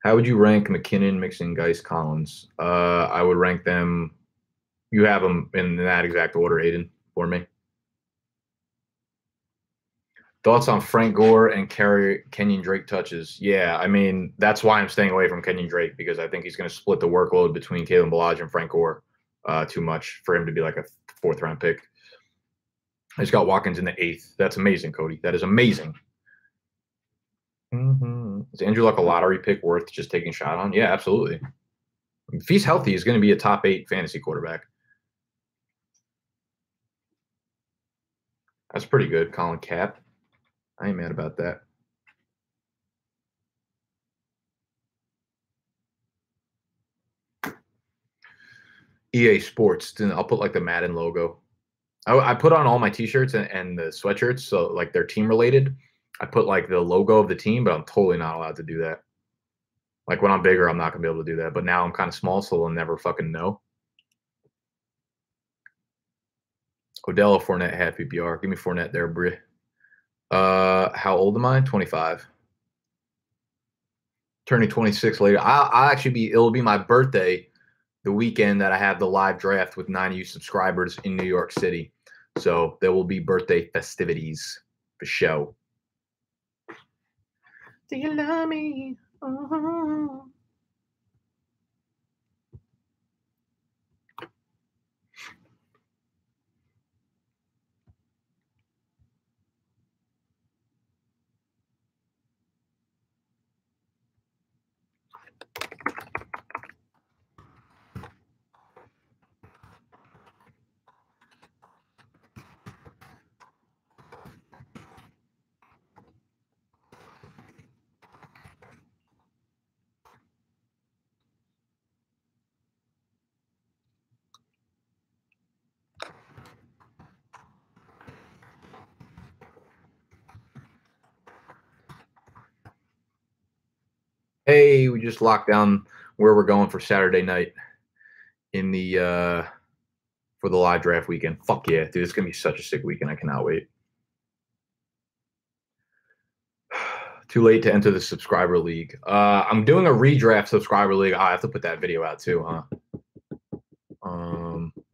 How would you rank McKinnon, Mixon, Geis, Collins? I would rank them. You have them in that exact order, Aiden, for me. Thoughts on Frank Gore and Kenyon Drake touches? Yeah, I mean, that's why I'm staying away from Kenyon Drake, because I think he's going to split the workload between Kalen Ballage and Frank Gore too much for him to be like a 4th-round pick. I just got Watkins in the 8th. That's amazing, Cody. That is amazing. Is Andrew Luck a lottery pick worth just taking a shot on? Yeah, absolutely. If he's healthy, he's going to be a top 8 fantasy quarterback. That's pretty good, Colin Cap. I ain't mad about that. EA Sports. Then I'll put like the Madden logo. I put on all my T-shirts and the sweatshirts, so like they're team related. I put like the logo of the team, but I'm totally not allowed to do that. Like when I'm bigger, I'm not gonna be able to do that. But now I'm kind of small, so they'll never fucking know. Odell Fournette half PPR. Give me Fournette there, Bri. How old am I? 25. Turning 26 later. I'll actually be. It'll be my birthday, the weekend that I have the live draft with 9U subscribers in New York City. So there will be birthday festivities for show. Do you love me? Oh. Hey, we just locked down where we're going for Saturday night in the for the live draft weekend. Fuck yeah, dude! It's gonna be such a sick weekend. I cannot wait. Too late to enter the subscriber league. I'm doing a redraft subscriber league. I have to put that video out too, huh?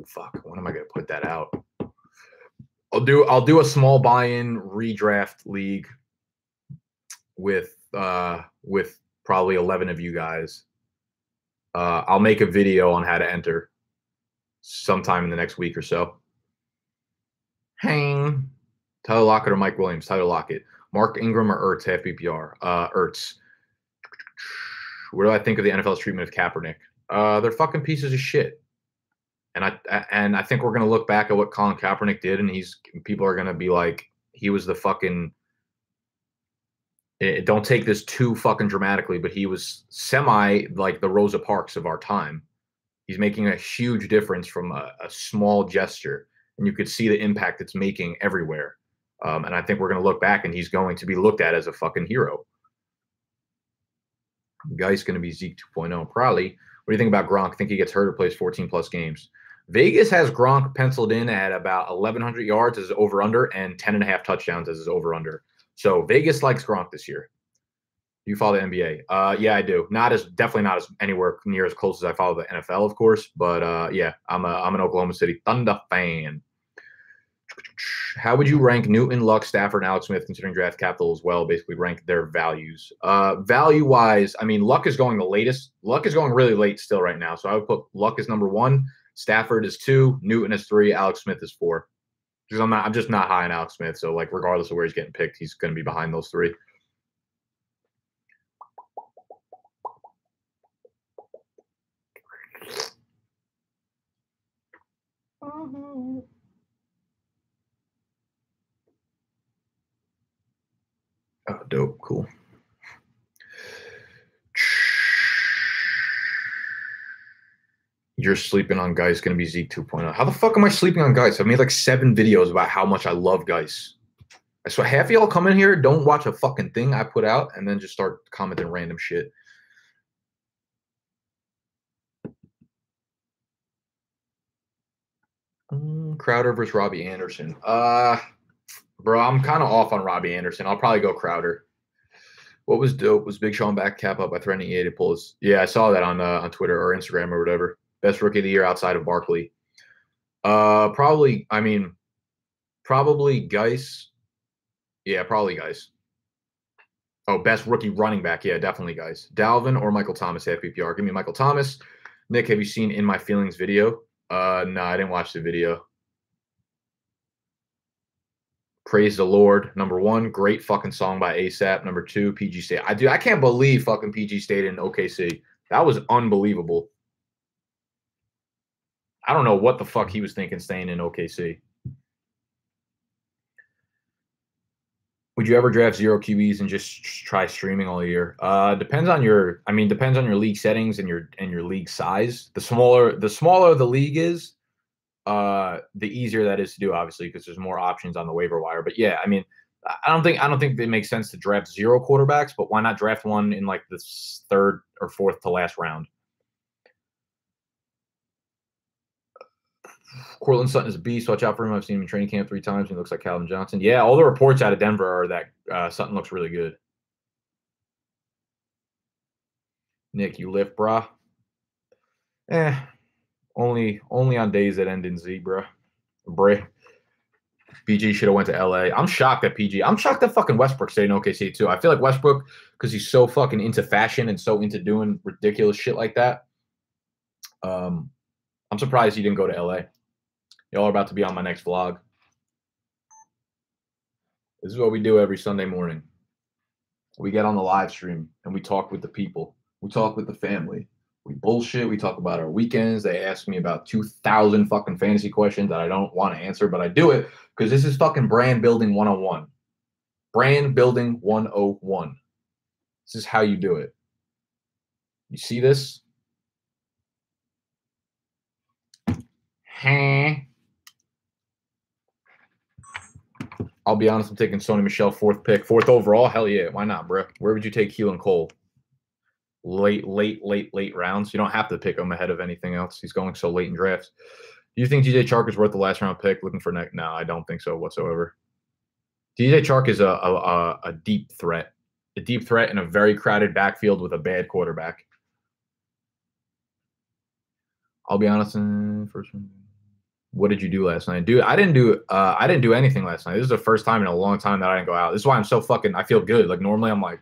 Fuck. When am I gonna put that out? I'll do a small buy-in redraft league with probably 11 of you guys. I'll make a video on how to enter sometime in the next week or so. Hang. Tyler Lockett or Mike Williams? Tyler Lockett. Mark Ingram or Ertz, half PPR? Ertz. What do I think of the NFL's treatment of Kaepernick? They're fucking pieces of shit. And I think we're gonna look back at what Colin Kaepernick did, and people are gonna be like, he was the fucking. Don't take this too fucking dramatically, but he was semi like the Rosa Parks of our time. He's making a huge difference from a small gesture, and you could see the impact it's making everywhere. And I think we're going to look back, and he's going to be looked at as a fucking hero. Guy's going to be Zeke 2.0, probably. What do you think about Gronk? Think he gets hurt or plays 14-plus games? Vegas has Gronk penciled in at about 1,100 yards as over-under and 10.5 touchdowns as his over-under. So Vegas likes Gronk this year. You follow the NBA? Yeah, I do. Definitely not as anywhere near as close as I follow the NFL, of course. But yeah, I'm an Oklahoma City Thunder fan. How would you rank Newton, Luck, Stafford, and Alex Smith, considering draft capital as well? Basically, rank their values. Value-wise, I mean, Luck is going the latest. Luck is going really late still right now. So I would put Luck as number 1, Stafford is 2, Newton is 3, Alex Smith is 4. Because I'm just not high on Alex Smith. So like, regardless of where he's getting picked, he's going to be behind those 3. Oh, dope. Cool. You're sleeping on Geis, going to be Zeke 2.0. How the fuck am I sleeping on Geis? I've made like 7 videos about how much I love Geis. I swear, half of y'all come in here, don't watch a fucking thing I put out, and then just start commenting random shit. Crowder versus Robbie Anderson. Bro, I'm kind of off on Robbie Anderson. I'll probably go Crowder. What was dope was Big Sean back cap up by threatening EA to pull his. Yeah, I saw that on Twitter or Instagram or whatever. Best rookie of the year outside of Barkley. Probably Geis. Yeah, probably guys. Oh, best rookie running back. Yeah, definitely guys. Dalvin or Michael Thomas half PPR. Give me Michael Thomas. Nick, have you seen In My Feelings video? No, I didn't watch the video. Praise the Lord. Number one, great fucking song by ASAP. Number two, PG State. I can't believe fucking PG State in OKC. That was unbelievable. I don't know what the fuck he was thinking staying in OKC. Would you ever draft 0 QBs and just try streaming all year? Depends on your league settings and your league size. The smaller the league is, the easier that is to do, obviously, because there's more options on the waiver wire. But yeah, I mean, I don't think it makes sense to draft 0 quarterbacks, but why not draft one in like the third or fourth to last round? Cortland Sutton is a beast. Watch out for him. I've seen him in training camp 3 times. He looks like Calvin Johnson. Yeah, all the reports out of Denver are that Sutton looks really good. Nick, you lift, brah? Only on days that end in Z, bruh. PG should have went to LA. I'm shocked that fucking Westbrook stayed in OKC too. I feel like Westbrook, because he's so fucking into fashion and so into doing ridiculous shit like that. I'm surprised he didn't go to LA. Y'all are about to be on my next vlog. This is what we do every Sunday morning. We get on the live stream and we talk with the people. We talk with the family. We bullshit. We talk about our weekends. They ask me about 2,000 fucking fantasy questions that I don't want to answer, but I do it because this is fucking brand building 101. Brand building 101. This is how you do it. You see this? I'll be honest, I'm taking Sony Michel 4th pick. 4th overall? Hell yeah. Why not, bro? Where would you take Keelan Cole? Late rounds. You don't have to pick him ahead of anything else. He's going so late in drafts. Do you think DJ Chark is worth the last round pick? Looking for next? No, I don't think so whatsoever. DJ Chark is a deep threat. A deep threat in a very crowded backfield with a bad quarterback. I'll be honest. First one. What did you do last night, dude? I didn't do anything last night. This is the first time in a long time that I didn't go out. This is why I'm so fucking. I feel good. Like normally I'm like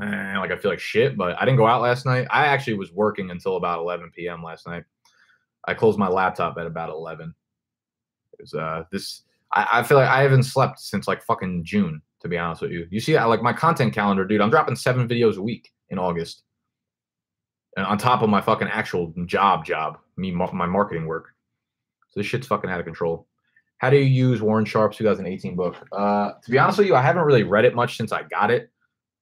I feel like shit, but I didn't go out last night. I actually was working until about 11 p.m. last night. I closed my laptop at about 11. It was I feel like I haven't slept since like fucking June, to be honest with you. You see, like my content calendar, dude. I'm dropping 7 videos a week in August, and on top of my fucking actual job, my marketing work. So this shit's fucking out of control. How do you use Warren Sharp's 2018 book? To be honest with you, I haven't really read it much since I got it.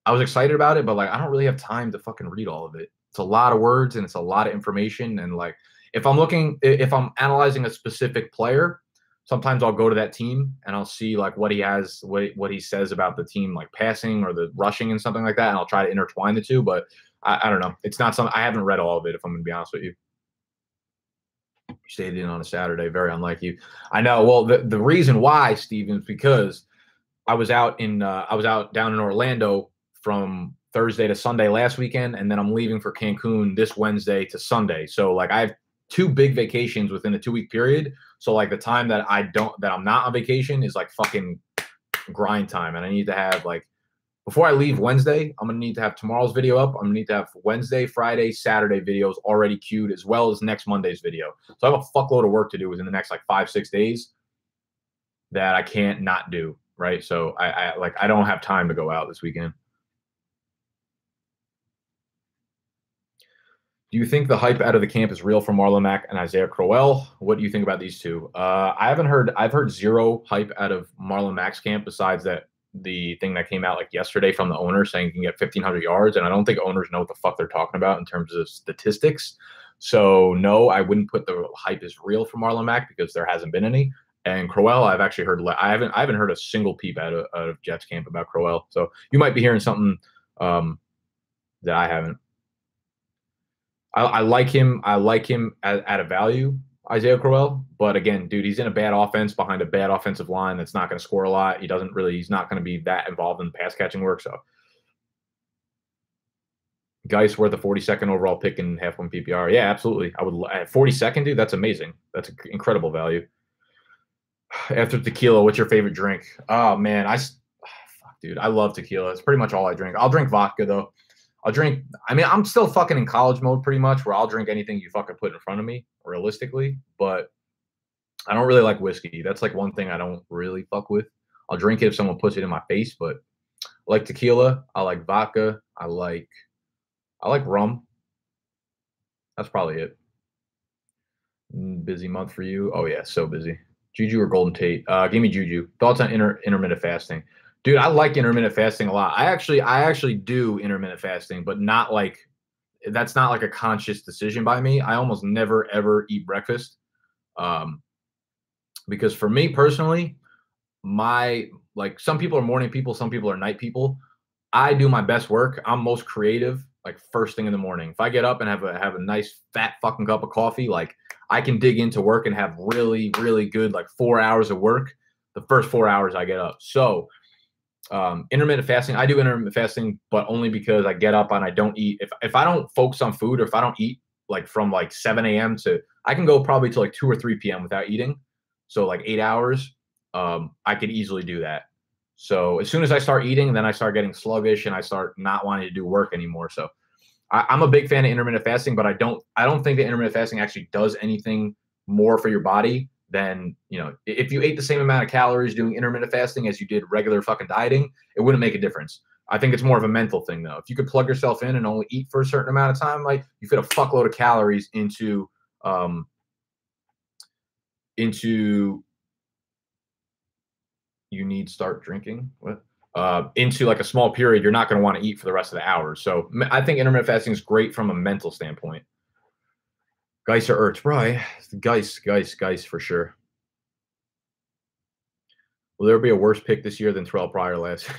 I was excited about it, but like I don't really have time to fucking read all of it. It's a lot of words and it's a lot of information. And like if I'm analyzing a specific player, sometimes I'll go to that team and I'll see like what he has, what he says about the team, like passing or the rushing and something like that. And I'll try to intertwine the two, but I don't know. It's not something I haven't read all of it, if I'm gonna be honest with you. Stayed in on a Saturday, very unlike you. I know. Well, the reason why, Steven, is because I was out down in Orlando from Thursday to Sunday last weekend, and then I'm leaving for Cancun this Wednesday to Sunday. So like I have 2 big vacations within a 2-week period. So like the time that I'm not on vacation is like fucking grind time, and I need to have like before I leave Wednesday, I'm going to need to have tomorrow's video up. I'm going to need to have Wednesday, Friday, Saturday videos already queued, as well as next Monday's video. So I have a fuckload of work to do within the next like 5-6 days that I can't not do, right? So I don't have time to go out this weekend. Do you think the hype out of the camp is real for Marlon Mack and Isaiah Crowell? What do you think about these two? I've heard zero hype out of Marlon Mack's camp besides the thing that came out like yesterday from the owner saying you can get 1,500 yards. And I don't think owners know what the fuck they're talking about in terms of statistics. So no, I wouldn't put the hype is real for Marlon Mack because there hasn't been any. And Crowell, I've actually heard, I haven't heard a single peep out of Jets camp about Crowell. So you might be hearing something that I haven't. I like him. I like him at a value, Isaiah Crowell. But again, dude, he's in a bad offense behind a bad offensive line that's not going to score a lot. He's not going to be that involved in pass catching work. So, Geis worth a 42nd overall pick in half one PPR. Yeah, absolutely. I would at 42nd, dude. That's amazing. That's incredible value. After tequila, what's your favorite drink? Oh man, dude. I love tequila. It's pretty much all I drink. I'll drink vodka though. I mean, I'm still fucking in college mode pretty much where I'll drink anything you fucking put in front of me, realistically. But I don't really like whiskey. That's like one thing I don't really fuck with. I'll drink it if someone puts it in my face, but I like tequila. I like vodka. I like rum. That's probably it. Busy month for you. Oh yeah, so busy. Juju or Golden Tate? Give me Juju. Thoughts on intermittent fasting? Dude, I like intermittent fasting a lot. I actually do intermittent fasting, but not like that's not like a conscious decision by me. I almost never ever eat breakfast. Because for me personally, like some people are morning people, some people are night people. I do my best work. I'm most creative like first thing in the morning. If I get up and have a nice fat fucking cup of coffee, like I can dig into work and have really, really good like 4 hours of work the first 4 hours I get up. So intermittent fasting, I do intermittent fasting, but only because I get up and I don't eat. If I don't focus on food or if I don't eat like from like 7 a.m. to, I can go probably to like 2 or 3 p.m. without eating. So like 8 hours, I could easily do that. So as soon as I start eating, then I start getting sluggish and I start not wanting to do work anymore. So I'm a big fan of intermittent fasting, but I don't think that intermittent fasting actually does anything more for your body than, you know, if you ate the same amount of calories doing intermittent fasting as you did regular fucking dieting, it wouldn't make a difference. I think it's more of a mental thing though. If you could plug yourself in and only eat for a certain amount of time, like you fit a fuckload of calories into you need start drinking what into like a small period, you're not going to want to eat for the rest of the hours. So I think intermittent fasting is great from a mental standpoint. Geis or Ertz, bro. Geis for sure. Will there be a worse pick this year than Terrell Pryor last?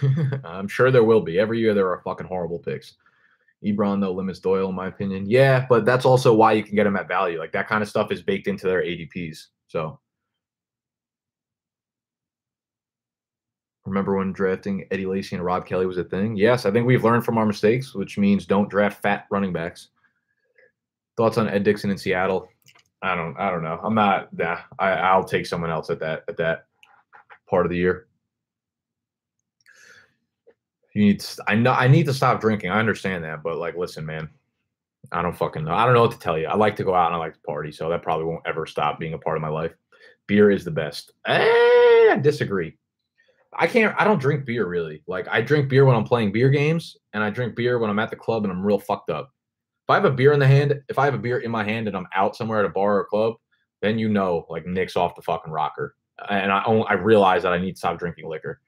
I'm sure there will be. Every year there are fucking horrible picks. Ebron though limits Doyle in my opinion. Yeah, but that's also why you can get him at value. Like that kind of stuff is baked into their ADPs. So remember when drafting Eddie Lacy and Rob Kelly was a thing? Yes, I think we've learned from our mistakes, which means don't draft fat running backs. Thoughts on Ed Dixon in Seattle? I don't know. I'm not. I'll take someone else at that part of the year. I need to stop drinking. I understand that, but like, listen, man, I don't fucking know. I don't know what to tell you. I like to go out and I like to party, so that probably won't ever stop being a part of my life. Beer is the best. I disagree. I don't drink beer really. Like I drink beer when I'm playing beer games, and I drink beer when I'm at the club and I'm real fucked up. If I have a beer in my hand and I'm out somewhere at a bar or a club, then you know, like Nick's off the fucking rocker. And I realize that I need to stop drinking liquor.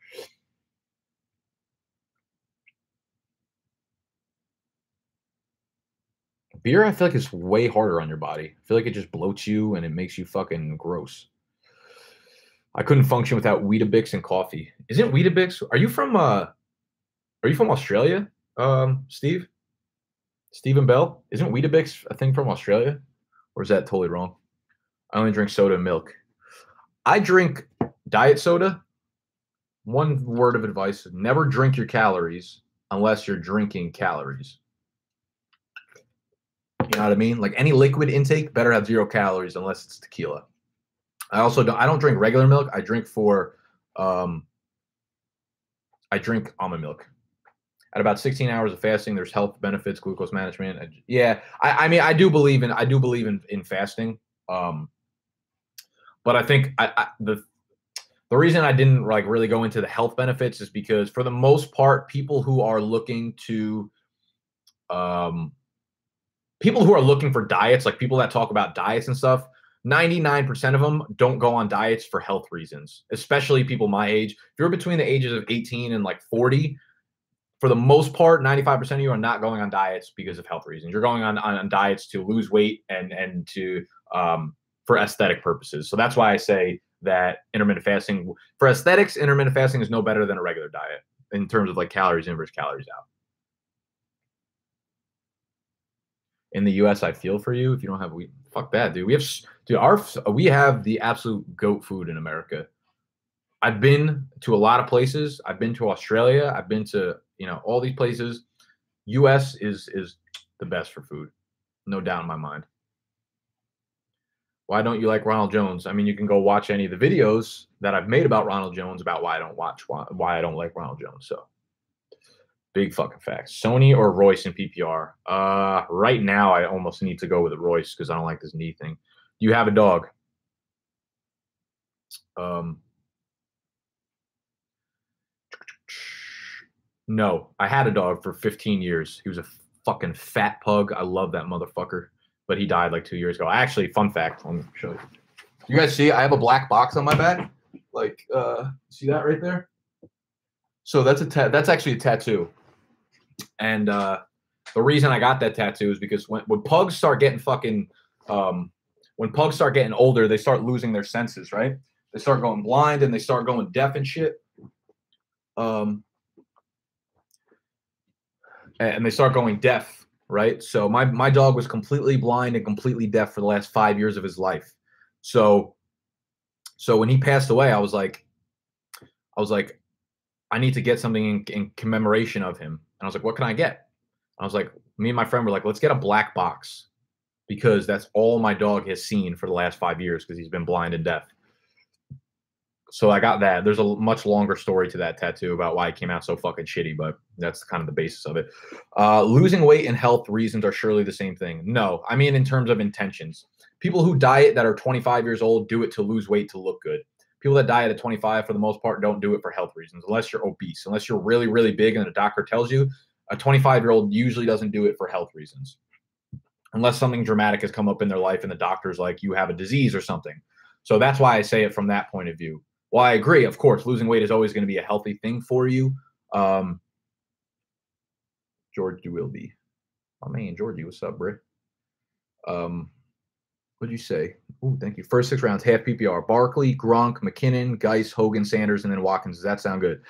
Beer, I feel like it's way harder on your body. I feel like it just bloats you and it makes you fucking gross. I couldn't function without Weetabix and coffee. Isn't Weetabix? Are you from Australia, Steve? Stephen Bell? Isn't Weetabix a thing from Australia? Or is that totally wrong? I only drink soda and milk. I drink diet soda. One word of advice: never drink your calories unless you're drinking calories. You know what I mean? Like any liquid intake better have 0 calories unless it's tequila. I don't drink regular milk. I drink almond milk. At about 16 hours of fasting, there's health benefits, glucose management. I mean, I do believe in fasting. But I think the reason I didn't like really go into the health benefits is because for the most part, people who are looking for diets, like people that talk about diets and stuff, 99% of them don't go on diets for health reasons, especially people my age. If you're between the ages of 18 and like 40, for the most part, 95% of you are not going on diets because of health reasons. You're going on diets to lose weight and to for aesthetic purposes. So that's why I say that intermittent fasting for aesthetics, intermittent fasting is no better than a regular diet in terms of like calories in versus calories out. In the US, I feel for you if you don't have wheat. Fuck that, dude. We have the absolute goat food in America. I've been to a lot of places. I've been to Australia. I've been to, all these places. US is the best for food. No doubt in my mind. Why don't you like Ronald Jones? I mean, you can go watch any of the videos that I've made about Ronald Jones about why I don't like Ronald Jones. So big fucking facts. Sony or Royce in PPR? Right now I almost need to go with Royce because I don't like this knee thing. Do you have a dog? No, I had a dog for 15 years. He was a fucking fat pug. I love that motherfucker, but he died like 2 years ago. Actually, fun fact. Let me show you. You guys see? I have a black box on my back. Like, see that right there? So that's that's actually a tattoo. And the reason I got that tattoo is because when pugs start getting when pugs start getting older, they start losing their senses, right? They start going blind and they start going deaf and shit. And they start going deaf, right? So my dog was completely blind and completely deaf for the last 5 years of his life. So when he passed away, I was like, I need to get something in commemoration of him. And I was like, what can I get? I was like, me and my friend were like, let's get a black box because that's all my dog has seen for the last 5 years because he's been blind and deaf. So I got that. There's a much longer story to that tattoo about why it came out so fucking shitty, but that's kind of the basis of it. Losing weight and health reasons are surely the same thing. No, I mean in terms of intentions. People who diet that are 25 years old do it to lose weight to look good. People that diet at 25, for the most part, don't do it for health reasons, unless you're obese. Unless you're really, really big and a doctor tells you, a 25-year-old usually doesn't do it for health reasons. Unless something dramatic has come up in their life and the doctor's like, you have a disease or something. So that's why I say it from that point of view. Well, I agree. Of course, losing weight is always going to be a healthy thing for you. George will be. Oh, man, Georgie, what's up, bro? What'd you say? Oh, thank you. First 6 rounds, half PPR. Barkley, Gronk, McKinnon, Geis, Hogan, Sanders, and then Watkins. Does that sound good?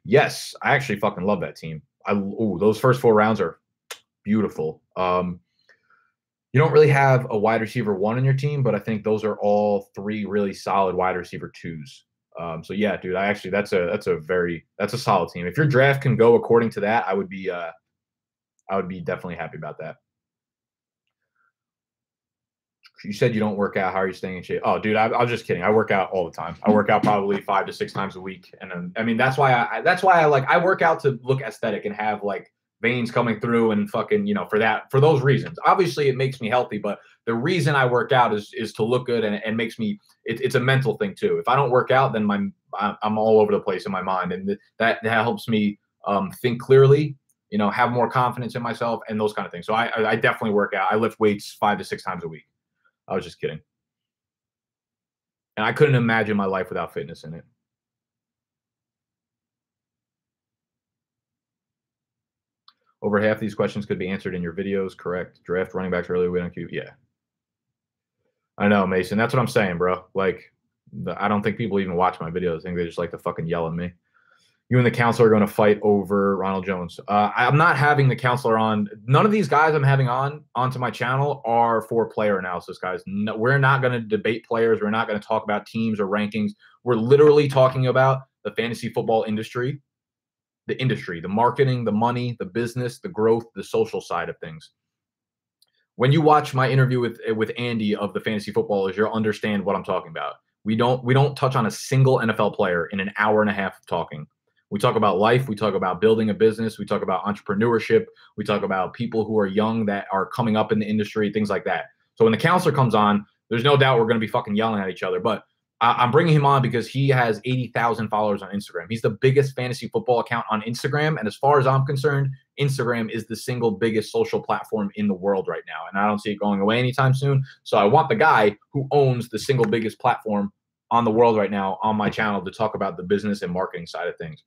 Yes, I actually fucking love that team. Those first 4 rounds are beautiful. You don't really have a wide receiver 1 in your team, but I think those are all 3 really solid wide receiver 2s. So yeah, dude, that's a solid team. If your draft can go according to that, I would be definitely happy about that. You said you don't work out. How are you staying in shape? Oh, dude, I was just kidding. I work out all the time. I work out probably 5 to 6 times a week, and I mean that's why I work out to look aesthetic and have like veins coming through and fucking for those reasons. Obviously, it makes me healthy, but the reason I work out is to look good and makes me. It's a mental thing too. If I don't work out, then I'm all over the place in my mind, and that helps me think clearly. Have more confidence in myself and those kind of things. So I definitely work out. I lift weights 5 to 6 times a week. I was just kidding. And I couldn't imagine my life without fitness in it. Over half these questions could be answered in your videos, correct? Draft running backs early, wait on Q. Yeah. I know, Mason. That's what I'm saying, bro. Like, I don't think people even watch my videos. I think they just like to fucking yell at me. You and the counselor are going to fight over Ronald Jones. I'm not having the counselor on. None of these guys I'm having onto my channel are for player analysis, guys. No, we're not going to debate players. We're not going to talk about teams or rankings. We're literally talking about the fantasy football industry, the marketing, the money, the business, the growth, the social side of things. When you watch my interview with Andy of the Fantasy Footballers, you'll understand what I'm talking about. We don't touch on a single NFL player in an hour and a half of talking. We talk about life. We talk about building a business. We talk about entrepreneurship. We talk about people who are young that are coming up in the industry, things like that. So when the counselor comes on, there's no doubt we're going to be fucking yelling at each other. But I'm bringing him on because he has 80,000 followers on Instagram. He's the biggest fantasy football account on Instagram. And as far as I'm concerned, Instagram is the single biggest social platform in the world right now. And I don't see it going away anytime soon. So I want the guy who owns the single biggest platform on the world right now on my channel to talk about the business and marketing side of things.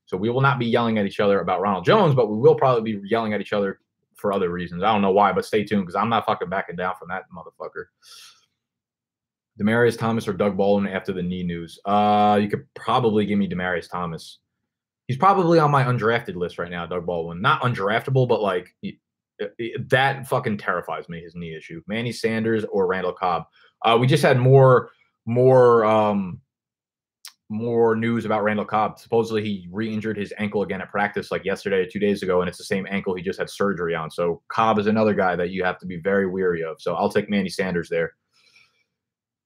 So we will not be yelling at each other about Ronald Jones, but we will probably be yelling at each other for other reasons. I don't know why, but stay tuned because I'm not fucking backing down from that motherfucker. Demaryius Thomas or Doug Baldwin after the knee news? You could probably give me Demaryius Thomas. He's probably on my undrafted list right now, Doug Baldwin. Not undraftable, but like that fucking terrifies me, his knee issue. Manny Sanders or Randall Cobb. We just had more news about Randall Cobb. Supposedly he re-injured his ankle again at practice like yesterday or 2 days ago, and it's the same ankle he just had surgery on. So Cobb is another guy that you have to be very weary of. So I'll take Manny Sanders there.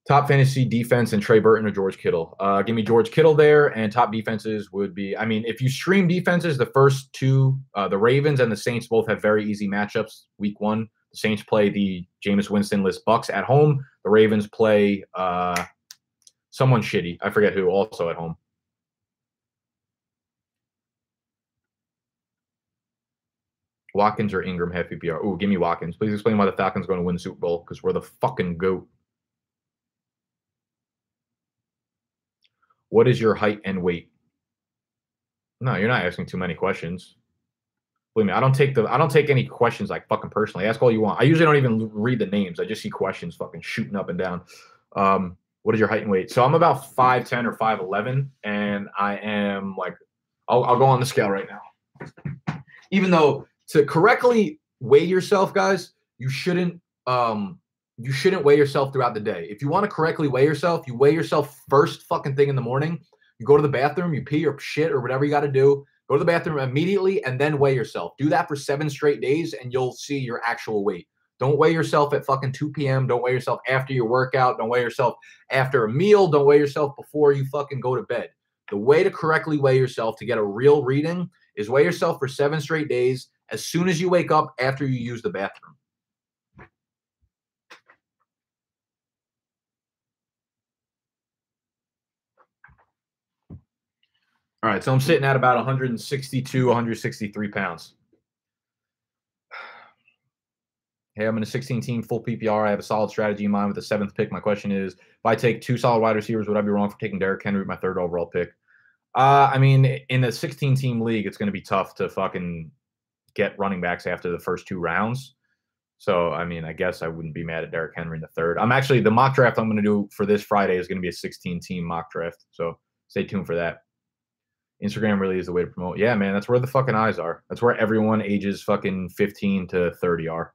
Top fantasy defense and Trey Burton or George Kittle. Give me George Kittle there, and top defenses would be, I mean, if you stream defenses, the first two, the Ravens and the Saints both have very easy matchups. Week 1, the Saints play the Jameis Winston-less Bucks at home. The Ravens play someone shitty. I forget who, also at home. Watkins or Ingram, half PPR. Ooh, give me Watkins. Please explain why the Falcons are going to win the Super Bowl, because we're the fucking GOAT. What is your height and weight? No, you're not asking too many questions. Believe me, I don't take any questions like fucking personally. Ask all you want. I usually don't even read the names. I just see questions fucking shooting up and down. What is your height and weight? So I'm about 5'10" or 5'11", and I am like, I'll go on the scale right now. Even though to correctly weigh yourself, guys, you shouldn't weigh yourself throughout the day. If you want to correctly weigh yourself, you weigh yourself first fucking thing in the morning. You go to the bathroom, you pee or shit or whatever you got to do. Go to the bathroom immediately and then weigh yourself. Do that for 7 straight days and you'll see your actual weight. Don't weigh yourself at fucking 2 p.m. Don't weigh yourself after your workout. Don't weigh yourself after a meal. Don't weigh yourself before you fucking go to bed. The way to correctly weigh yourself to get a real reading is weigh yourself for 7 straight days as soon as you wake up after you use the bathroom. All right, so I'm sitting at about 162, 163 pounds. Hey, I'm in a 16-team full PPR. I have a solid strategy in mind with the 7th pick. My question is, if I take 2 solid wide receivers, would I be wrong for taking Derrick Henry with my 3rd overall pick? I mean, in a 16-team league, it's going to be tough to fucking get running backs after the first 2 rounds. So, I mean, I guess I wouldn't be mad at Derrick Henry in the 3rd. I'm actually, the mock draft I'm going to do for this Friday is going to be a 16-team mock draft. So stay tuned for that. Instagram really is the way to promote. Yeah, man, that's where the fucking eyes are. That's where everyone ages fucking 15 to 30 are.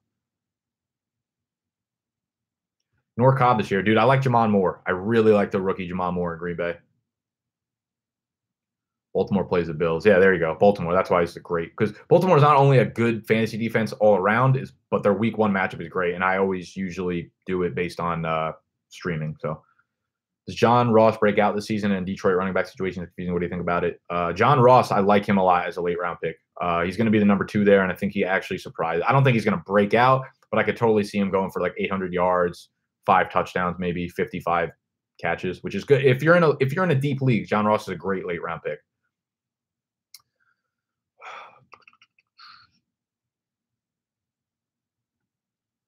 Nor Cobb this year. Dude, I like Jamon Moore. I really like the rookie Jamon Moore in Green Bay. Baltimore plays the Bills. Yeah, there you go. Baltimore. That's why it's great. Because Baltimore is not only a good fantasy defense all around, but their week 1 matchup is great. And I always usually do it based on streaming. So does John Ross break out this season in Detroit running back situation is confusing? What do you think about it? John Ross, I like him a lot as a late round pick. He's going to be the number 2 there, and I think he actually surprised. I don't think he's going to break out, but I could totally see him going for like 800 yards, 5 touchdowns, maybe 55 catches, which is good. If you're in a deep league, John Ross is a great late round pick.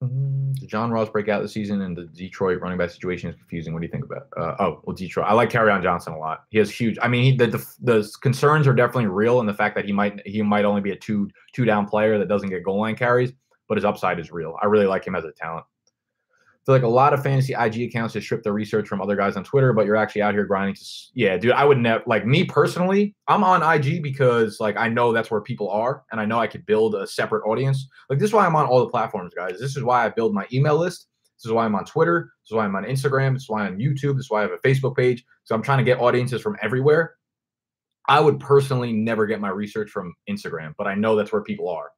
Did John Ross break out this season and the Detroit running back situation is confusing? What do you think about Detroit? I like Kerryon Johnson a lot. He has huge. I mean, the concerns are definitely real, and the fact that he might only be a two down player that doesn't get goal line carries, but his upside is real. I really like him as a talent. I feel like a lot of fantasy IG accounts just strip their research from other guys on Twitter, but you're actually out here grinding. Yeah, dude, I would never, like me personally, I'm on IG because like I know that's where people are, and I know I could build a separate audience. Like this is why I'm on all the platforms, guys. This is why I build my email list. This is why I'm on Twitter. This is why I'm on Instagram. This is why I'm on YouTube. This is why I have a Facebook page. So I'm trying to get audiences from everywhere. I would personally never get my research from Instagram, but I know that's where people are.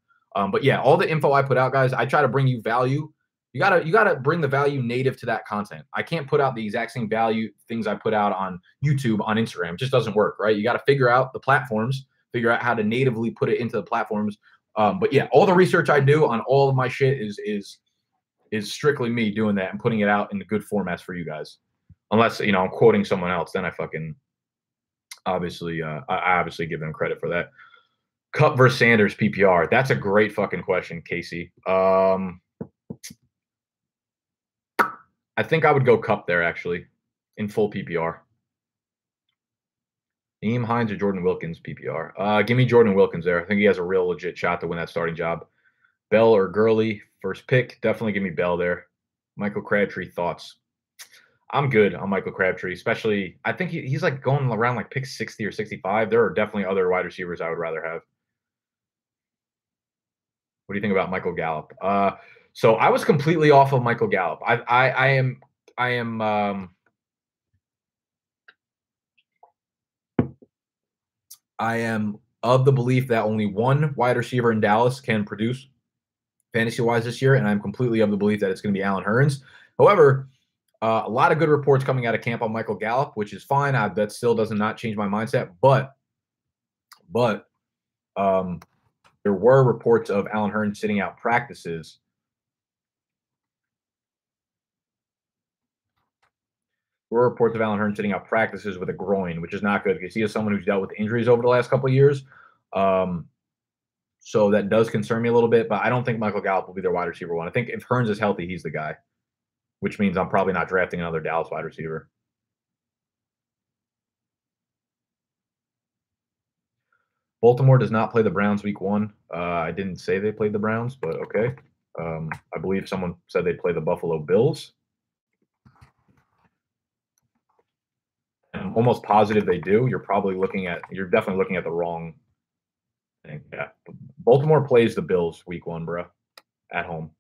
But yeah, all the info I put out, guys, I try to bring you value. You gotta bring the value native to that content. I can't put out the exact same value things I put out on YouTube, on Instagram. It just doesn't work, right? You got to figure out the platforms, figure out how to natively put it into the platforms. But yeah, all the research I do on all of my shit is strictly me doing that and putting it out in the good formats for you guys. Unless I'm quoting someone else, then I fucking obviously I obviously give them credit for that. Cup versus Sanders PPR. That's a great fucking question, Casey. I think I would go Cup there, actually, in full PPR. Nyheim Hines or Jordan Wilkins PPR? Give me Jordan Wilkins there. I think he has a real legit shot to win that starting job. Bell or Gurley, first pick. Definitely give me Bell there. Michael Crabtree, thoughts? I'm good on Michael Crabtree, especially I think he's like going around like pick 60 or 65. There are definitely other wide receivers I would rather have. What do you think about Michael Gallup? So I was completely off of Michael Gallup. I am of the belief that only one wide receiver in Dallas can produce fantasy-wise this year, and I'm completely of the belief that it's going to be Allen Hurns. However, A lot of good reports coming out of camp on Michael Gallup, which is fine. That still does not change my mindset. But there were reports of Allen Hurns sitting out practices. There were reports of Allen Hurns sitting out practices with a groin, which is not good because he is someone who's dealt with injuries over the last couple of years. So that does concern me a little bit, but I don't think Michael Gallup will be their wide receiver one. I think if Hurns is healthy, he's the guy, which means I'm probably not drafting another Dallas wide receiver. Baltimore does not play the Browns week 1. I didn't say they played the Browns, but okay. I believe someone said they play the Buffalo Bills. I'm almost positive they do. You're definitely looking at the wrong thing. Yeah. Baltimore plays the Bills week 1, bro, at home.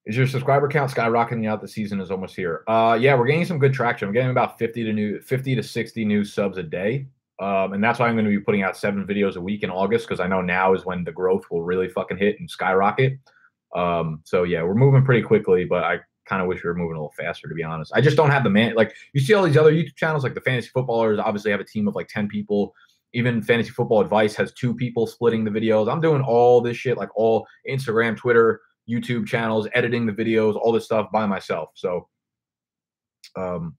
Is your subscriber count skyrocketing out? The season is almost here. Yeah, we're getting some good traction. I'm getting about 50 to 60 new subs a day. And that's why I'm going to be putting out 7 videos a week in August, because I know now is when the growth will really fucking hit and skyrocket. So yeah, we're moving pretty quickly, but I kind of wish we were moving a little faster, to be honest. I just don't have the man. Like, you see all these other YouTube channels, like the Fantasy Footballers obviously have a team of like 10 people. Even Fantasy Football Advice has 2 people splitting the videos. I'm doing all this shit, like all Instagram, Twitter, YouTube channels, editing the videos, all this stuff by myself. So, so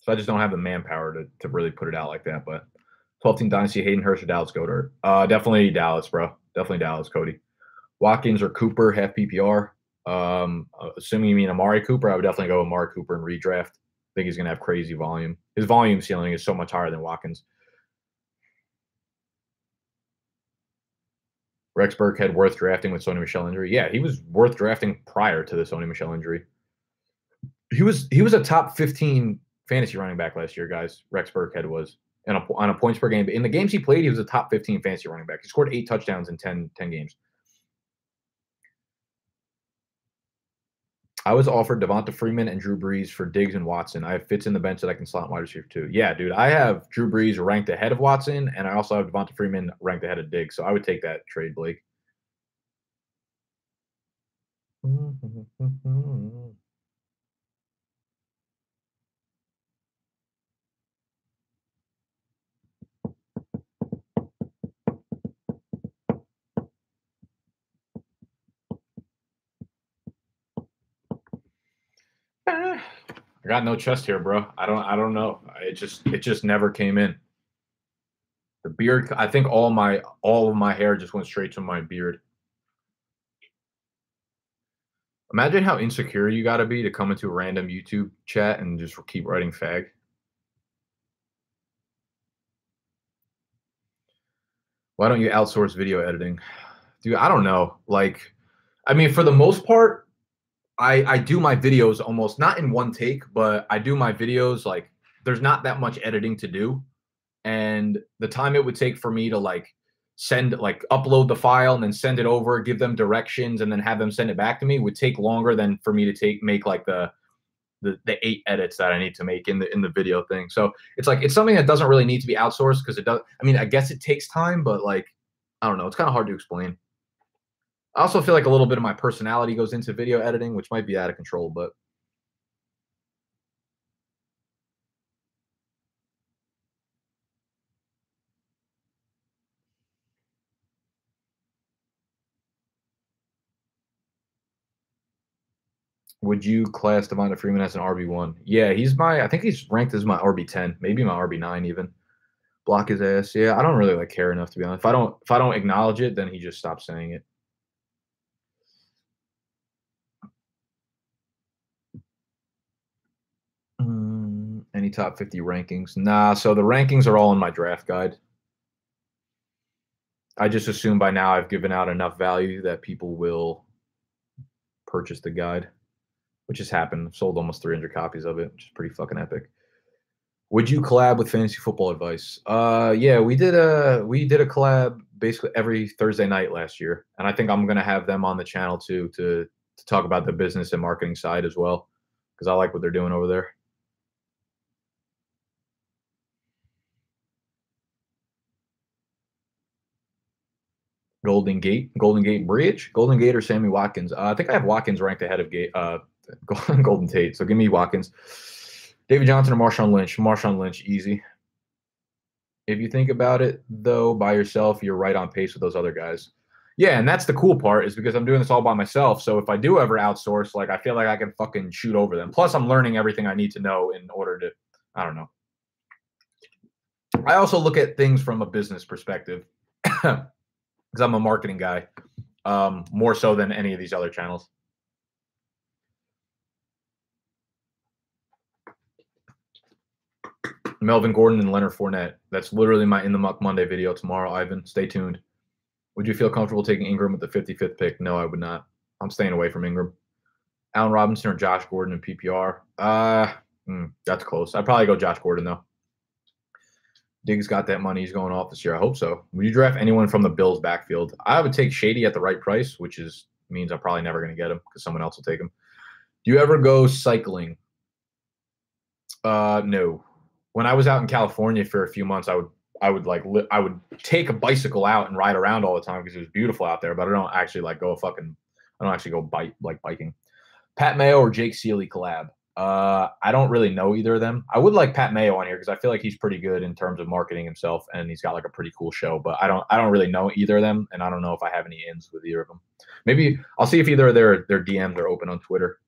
I just don't have the manpower to really put it out like that. But 12-team Dynasty, Hayden Hurst or Dallas Goedert? Definitely Dallas, bro. Definitely Dallas, Cody. Watkins or Cooper, half PPR. Assuming you mean Amari Cooper, I would definitely go Amari Cooper and redraft. I think he's going to have crazy volume. His volume ceiling is so much higher than Watkins. Rex Burkhead worth drafting with Sony Michel injury? Yeah, he was worth drafting prior to the Sony Michel injury. He was a top 15 fantasy running back last year, guys. Rex Burkhead was on a points per game. In the games he played, he was a top 15 fantasy running back. He scored 8 touchdowns in 10 games. I was offered Devonta Freeman and Drew Brees for Diggs and Watson. I have Fitz in the bench that I can slot wide receiver too. Yeah, dude, I have Drew Brees ranked ahead of Watson, and I also have Devonta Freeman ranked ahead of Diggs. So I would take that trade, Blake. I got no chest here, bro. I don't know. It just never came in. The beard, I think all of my hair just went straight to my beard. Imagine how insecure you got to be to come into a random YouTube chat and just keep writing fag. Why don't you outsource video editing? Dude, I don't know. Like, I mean, for the most part, I do my videos almost not in one take, but I do my videos like there's not that much editing to do. And the time it would take for me to like upload the file and then send it over, give them directions, and then have them send it back to me would take longer than for me to make like the 8 edits that I need to make in the video thing. So it's like it's something that doesn't really need to be outsourced because it does. I mean, I guess it takes time, but like I don't know, it's kind of hard to explain. I also feel like a little bit of my personality goes into video editing, which might be out of control, but would you class Devonta Freeman as an RB1? Yeah, I think he's ranked as my RB10, maybe my RB9 even. Block his ass. Yeah, I don't really like care enough to be honest. If I don't acknowledge it, then he just stops saying it. Any top 50 rankings? Nah, so the rankings are all in my draft guide. I just assume by now I've given out enough value that people will purchase the guide, which has happened. I've sold almost 300 copies of it, which is pretty fucking epic. Would you collab with Fantasy Football Advice? Yeah, we did a collab basically every Thursday night last year, and I think I'm gonna have them on the channel too to talk about the business and marketing side as well, because I like what they're doing over there. Golden Gate Bridge, Golden Gate or Sammy Watkins. I think I have Watkins ranked ahead of Golden Tate. So give me Watkins. David Johnson or Marshawn Lynch? Marshawn Lynch, easy. If you think about it, though, by yourself, you're right on pace with those other guys. Yeah, and that's the cool part is because I'm doing this all by myself. So if I do ever outsource, like I feel like I can fucking shoot over them. Plus, I'm learning everything I need to know in order to, I don't know. I also look at things from a business perspective because I'm a marketing guy, more so than any of these other channels. Melvin Gordon and Leonard Fournette. That's literally my In the Muck Monday video tomorrow, Ivan. Stay tuned. Would you feel comfortable taking Ingram with the 55th pick? No, I would not. I'm staying away from Ingram. Allen Robinson or Josh Gordon in PPR? That's close. I'd probably go Josh Gordon, though. Diggs got that money. He's going off this year. I hope so. Would you draft anyone from the Bills backfield? I would take Shady at the right price, which means I'm probably never going to get him because someone else will take him. Do you ever go cycling? No. When I was out in California for a few months, I would take a bicycle out and ride around all the time because it was beautiful out there. But I don't actually I don't actually go biking. Pat Mayo or Jake Seeley collab? I don't really know either of them. I would like Pat Mayo on here because I feel like he's pretty good in terms of marketing himself, and he's got like a pretty cool show. But I don't really know either of them, and I don't know if I have any ins with either of them. Maybe I'll see if either of their DMs are open on Twitter.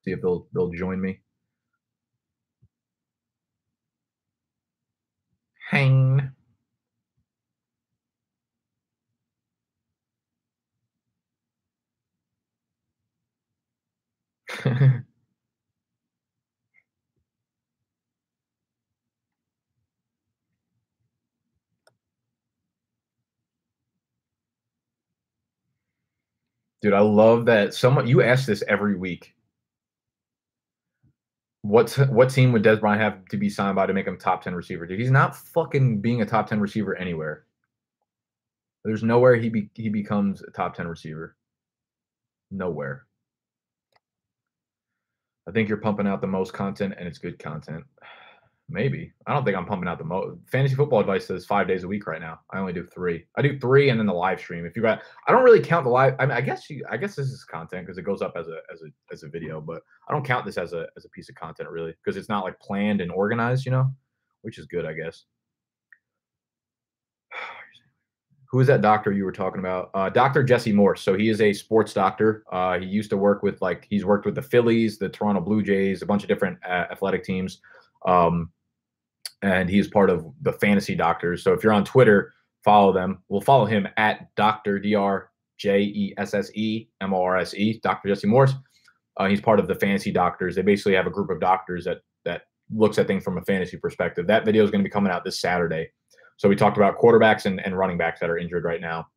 See if they'll join me. Hang. Dude, I love that you ask this every week. What team would Dez Bryant have to be signed by to make him top 10 receiver? Dude, he's not fucking being a top 10 receiver anywhere. There's nowhere he becomes a top 10 receiver. Nowhere. I think you're pumping out the most content, and it's good content. Maybe. I don't think I'm pumping out the most. Fantasy Football Advice says 5 days a week right now. I only do 3. I do 3 and then the live stream. If you got, I don't really count the live. I mean, I guess this is content because it goes up as a video, but I don't count this as a piece of content really because it's not like planned and organized, which is good, I guess. Who is that doctor you were talking about? Dr. Jesse Morse. So he is a sports doctor. He used to work with he's worked with the Phillies, the Toronto Blue Jays, a bunch of different athletic teams. And he's part of the Fantasy Doctors. So if you're on Twitter, follow them. We'll follow him at Dr. DrJessesMorse, Dr. Jesse Morse. He's part of the Fantasy Doctors. They basically have a group of doctors that looks at things from a fantasy perspective. That video is going to be coming out this Saturday. So we talked about quarterbacks and running backs that are injured right now.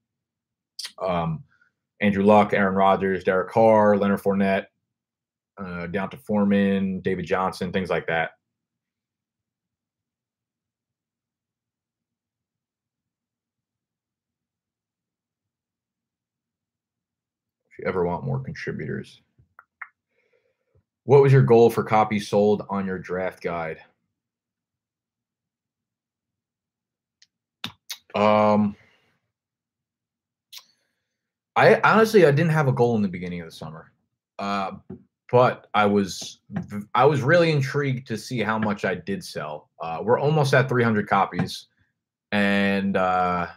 Andrew Luck, Aaron Rodgers, Derek Carr, Leonard Fournette, down to Foreman, David Johnson, things like that. If you ever want more contributors. What was your goal for copies sold on your draft guide? I honestly didn't have a goal in the beginning of the summer, but I was really intrigued to see how much I did sell. We're almost at 300 copies, and I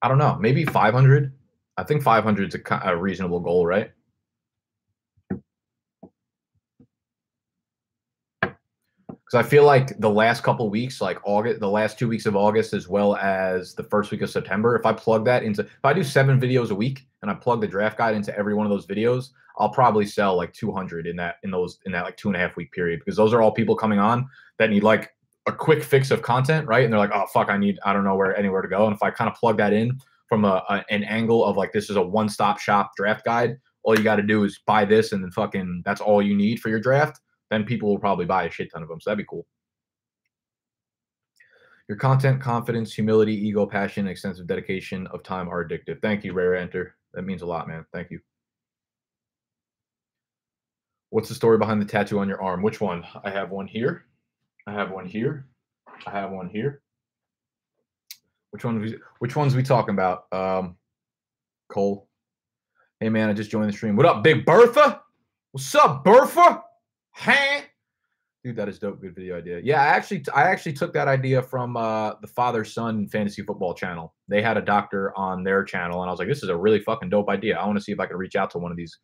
don't know, maybe 500. I think 500 is a reasonable goal, right? Because I feel like the last couple of weeks, like August, the last 2 weeks of August, as well as the first week of September, if I do 7 videos a week and I plug the draft guide into every one of those videos, I'll probably sell like 200 in that like 2.5 week period, because those are all people coming on that need like a quick fix of content, right? And they're like, oh fuck, I don't know anywhere to go. And if I kind of plug that in from an angle of like, this is a one-stop shop draft guide, all you got to do is buy this and then fucking that's all you need for your draft, then people will probably buy a shit ton of them. So that'd be cool. Your content, confidence, humility, ego, passion, and extensive dedication of time are addictive. Thank you, Rare Enter. That means a lot, man. Thank you. What's the story behind the tattoo on your arm? Which one? I have one here. I have one here. I have one here. Which ones we talking about? Cole. Hey man, I just joined the stream. What up, Big Bertha? What's up, Bertha? Hey. Dude, that is dope. Good video idea. Yeah, I actually took that idea from the father-son fantasy football channel. They had a doctor on their channel, and I was like, this is a really fucking dope idea. I want to see if I can reach out to one of these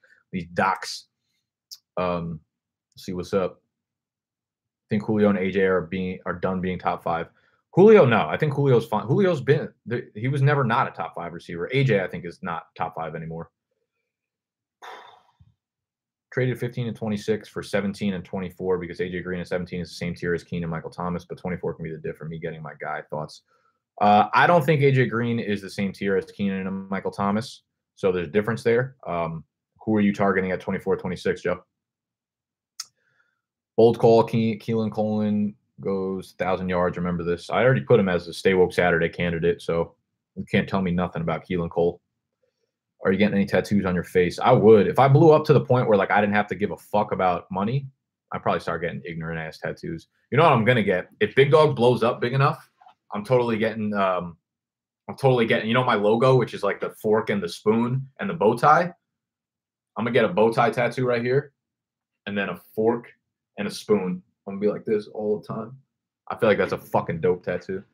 docs. See what's up. I think Julio and AJ are done being top 5. Julio, no. I think Julio's fine. He was never not a top 5 receiver. AJ, I think, is not top 5 anymore. Traded 15 and 26 for 17 and 24 because AJ Green at 17 is the same tier as Keenan and Michael Thomas, but 24 can be the diff for me getting my guy. Thoughts? I don't think AJ Green is the same tier as Keenan and Michael Thomas, so there's a difference there. Who are you targeting at 24, 26, Joe? Bold call, Keelan Coleman goes 1,000 yards. Remember this. I already put him as a Stay Woke Saturday candidate, so you can't tell me nothing about Keelan Cole. Are you getting any tattoos on your face? I would. If I blew up to the point where like I didn't have to give a fuck about money, I'd probably start getting ignorant ass tattoos. You know what I'm gonna get? If Big Dog blows up big enough, I'm totally getting you know my logo, which is like the fork and the spoon and the bow tie. I'm gonna get a bow tie tattoo right here, and then a fork and a spoon. I'm gonna be like this all the time. I feel like that's a fucking dope tattoo.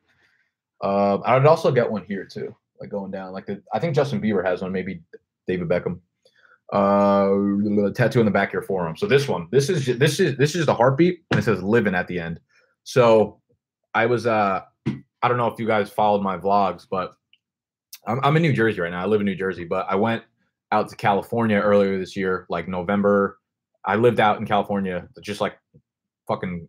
I'd also get one here too. Like going down, like I think Justin Bieber has one, maybe David Beckham. Tattoo on the back of your forearm. So this is the heartbeat, and it says "living" at the end. So I was I don't know if you guys followed my vlogs, but I'm in New Jersey right now. I live in New Jersey, but I went out to California earlier this year, like November. I lived out in California, just like fucking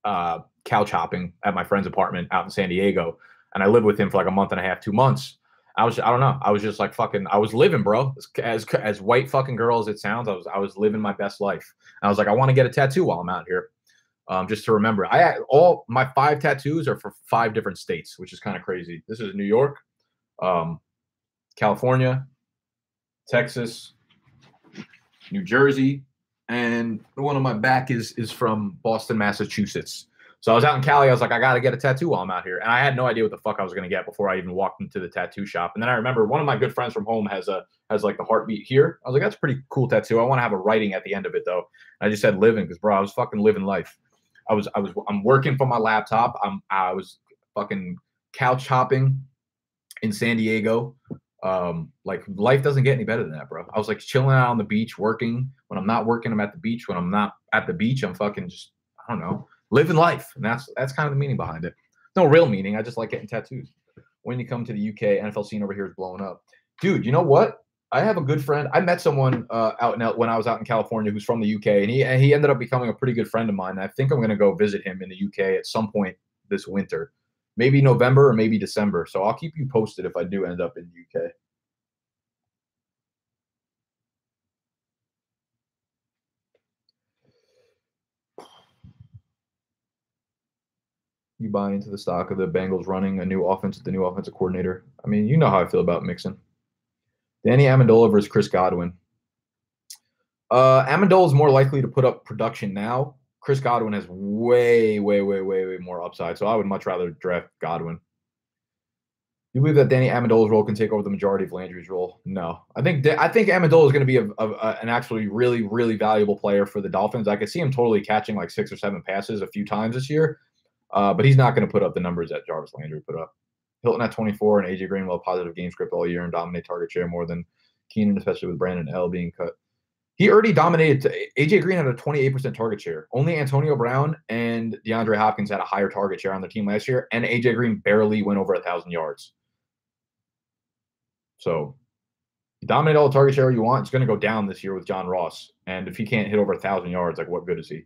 couch hopping at my friend's apartment out in San Diego, and I lived with him for like a month and a half, 2 months. I don't know. I was just like fucking, I was living, bro. As white fucking girl as it sounds, I was living my best life. And I was like, I want to get a tattoo while I'm out here. Just to remember. All my 5 tattoos are for 5 different states, which is kind of crazy. This is New York, California, Texas, New Jersey, and the one on my back is from Boston, Massachusetts. So I was out in Cali. I was like, I got to get a tattoo while I'm out here. And I had no idea what the fuck I was going to get before I even walked into the tattoo shop. And then I remember one of my good friends from home has like the heartbeat here. I was like, that's a pretty cool tattoo. I want to have a writing at the end of it though. And I just said living because, bro, I was fucking living life. I'm working from my laptop. I was fucking couch hopping in San Diego. Like life doesn't get any better than that, bro. I was like chilling out on the beach, working. When I'm not working, I'm at the beach. When I'm not at the beach, I'm fucking just, I don't know, living life. And that's kind of the meaning behind it. No real meaning. I just like getting tattoos. When you come to the UK, NFL scene over here is blowing up. Dude, you know what? I have a good friend. I met someone when I was out in California who's from the UK, and he ended up becoming a pretty good friend of mine. I think I'm going to go visit him in the UK at some point this winter. Maybe November or maybe December. So I'll keep you posted if I do end up in the UK. You buy into the stock of the Bengals running a new offense with the new offensive coordinator? I mean, you know how I feel about Mixon. Danny Amendola versus Chris Godwin. Amendola is more likely to put up production now. Chris Godwin has way more upside, so I would much rather draft Godwin. You believe that Danny Amendola's role can take over the majority of Landry's role? No. I think Amendola is going to be an actually really valuable player for the Dolphins. I could see him totally catching like 6 or 7 passes a few times this year. But he's not going to put up the numbers that Jarvis Landry put up. Hilton at 24 and AJ Green will have positive game script all year and dominate target share more than Keenan, especially with Brandon L being cut. He already dominated. AJ Green had a 28% target share. Only Antonio Brown and DeAndre Hopkins had a higher target share on their team last year, and AJ Green barely went over 1,000 yards. So you dominate all the target share you want. It's going to go down this year with John Ross. And if he can't hit over 1,000 yards, like what good is he?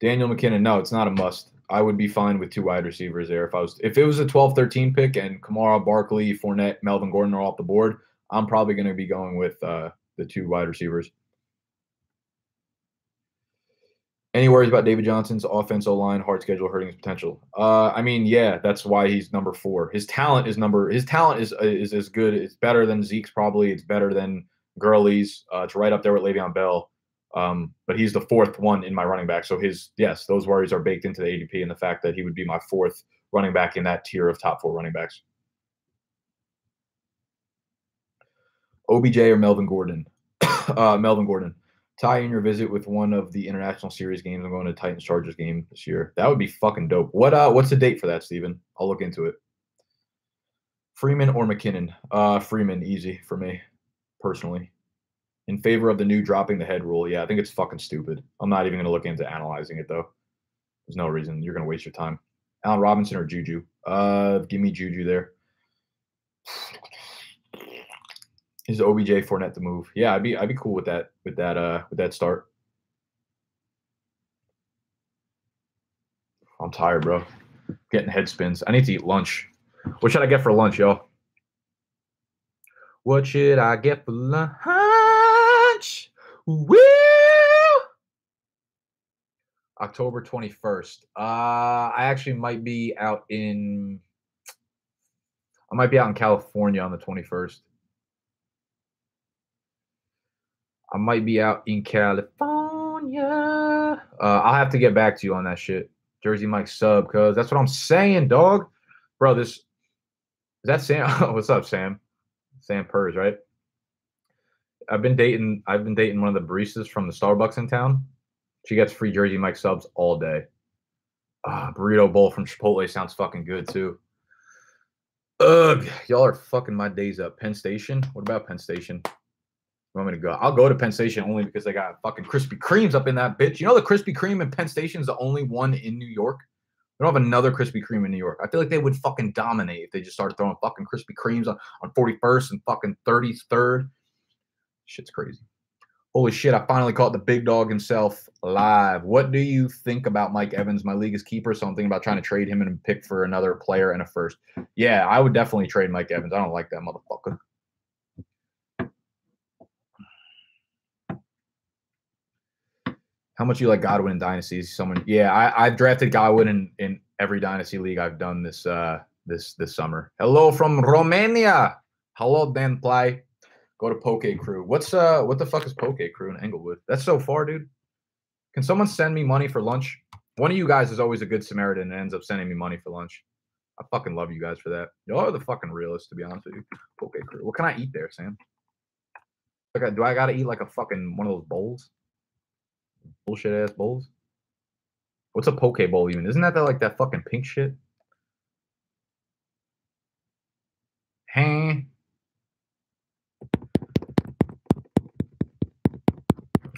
Daniel McKinnon, no, it's not a must. I would be fine with 2 wide receivers there. If it was a 12-13 pick and Kamara, Barkley, Fournette, Melvin Gordon are off the board, I'm probably going to be going with the 2 wide receivers. Any worries about David Johnson's offense O-line hard schedule hurting his potential? I mean, yeah, that's why he's number 4. His talent is as good. It's better than Zeke's probably. It's better than Gurley's. It's right up there with Le'Veon Bell. But he's the fourth one in my running back. So yes, those worries are baked into the ADP and the fact that he would be my fourth running back in that tier of top 4 running backs. OBJ or Melvin Gordon? Melvin Gordon. Tie in your visit with one of the international series games. I'm going to Titans Chargers game this year. That would be fucking dope. What's the date for that, Steven? I'll look into it. Freeman or McKinnon? Freeman, easy for me, personally. In favor of the new dropping the head rule. Yeah, I think it's fucking stupid. I'm not even going to look into analyzing it, though. There's no reason. You're going to waste your time. Allen Robinson or Juju? Give me Juju there. Is OBJ Fournette the move? Yeah, I'd be cool with that start. I'm tired, bro. Getting head spins. I need to eat lunch. What should I get for lunch, y'all? What should I get for lunch? Woo! October 21st. I actually might be out in California on the 21st. I might be out in California. I'll have to get back to you on that shit. Jersey Mike sub, cuz that's what I'm saying, dog. Bro, is that Sam? What's up, Sam? Sam Purrs, right? I've been dating one of the baristas from the Starbucks in town. She gets free Jersey Mike subs all day. Burrito bowl from Chipotle sounds fucking good too. Ugh, y'all are fucking my days up. Penn Station? What about Penn Station? You want me to go? I'll go to Penn Station only because they got fucking Krispy Kremes up in that bitch. You know the Krispy Kreme in Penn Station is the only one in New York? They don't have another Krispy Kreme in New York. I feel like they would fucking dominate if they just started throwing fucking Krispy Kremes on 41st and fucking 33rd. Shit's crazy. Holy shit, I finally caught the big dog himself live. What do you think about Mike Evans? My league is keeper, so I'm thinking about trying to trade him and pick for another player and a first. Yeah, I would definitely trade Mike Evans. I don't like that motherfucker. How much you like Godwin in dynasties? I've drafted Godwin in every dynasty league I've done this summer. Hello from Romania. Hello, Dan Ply. Go to Poke Crew. What the fuck is Poke Crew in Englewood? That's so far, dude. Can someone send me money for lunch? One of you guys is always a good Samaritan and ends up sending me money for lunch. I fucking love you guys for that. Y'all are the fucking realists, to be honest with you. Poke Crew. What can I eat there, Sam? Do I gotta eat like a fucking one of those bowls? Bullshit ass bowls. What's a poke bowl even? Isn't that like that fucking pink shit? Hey.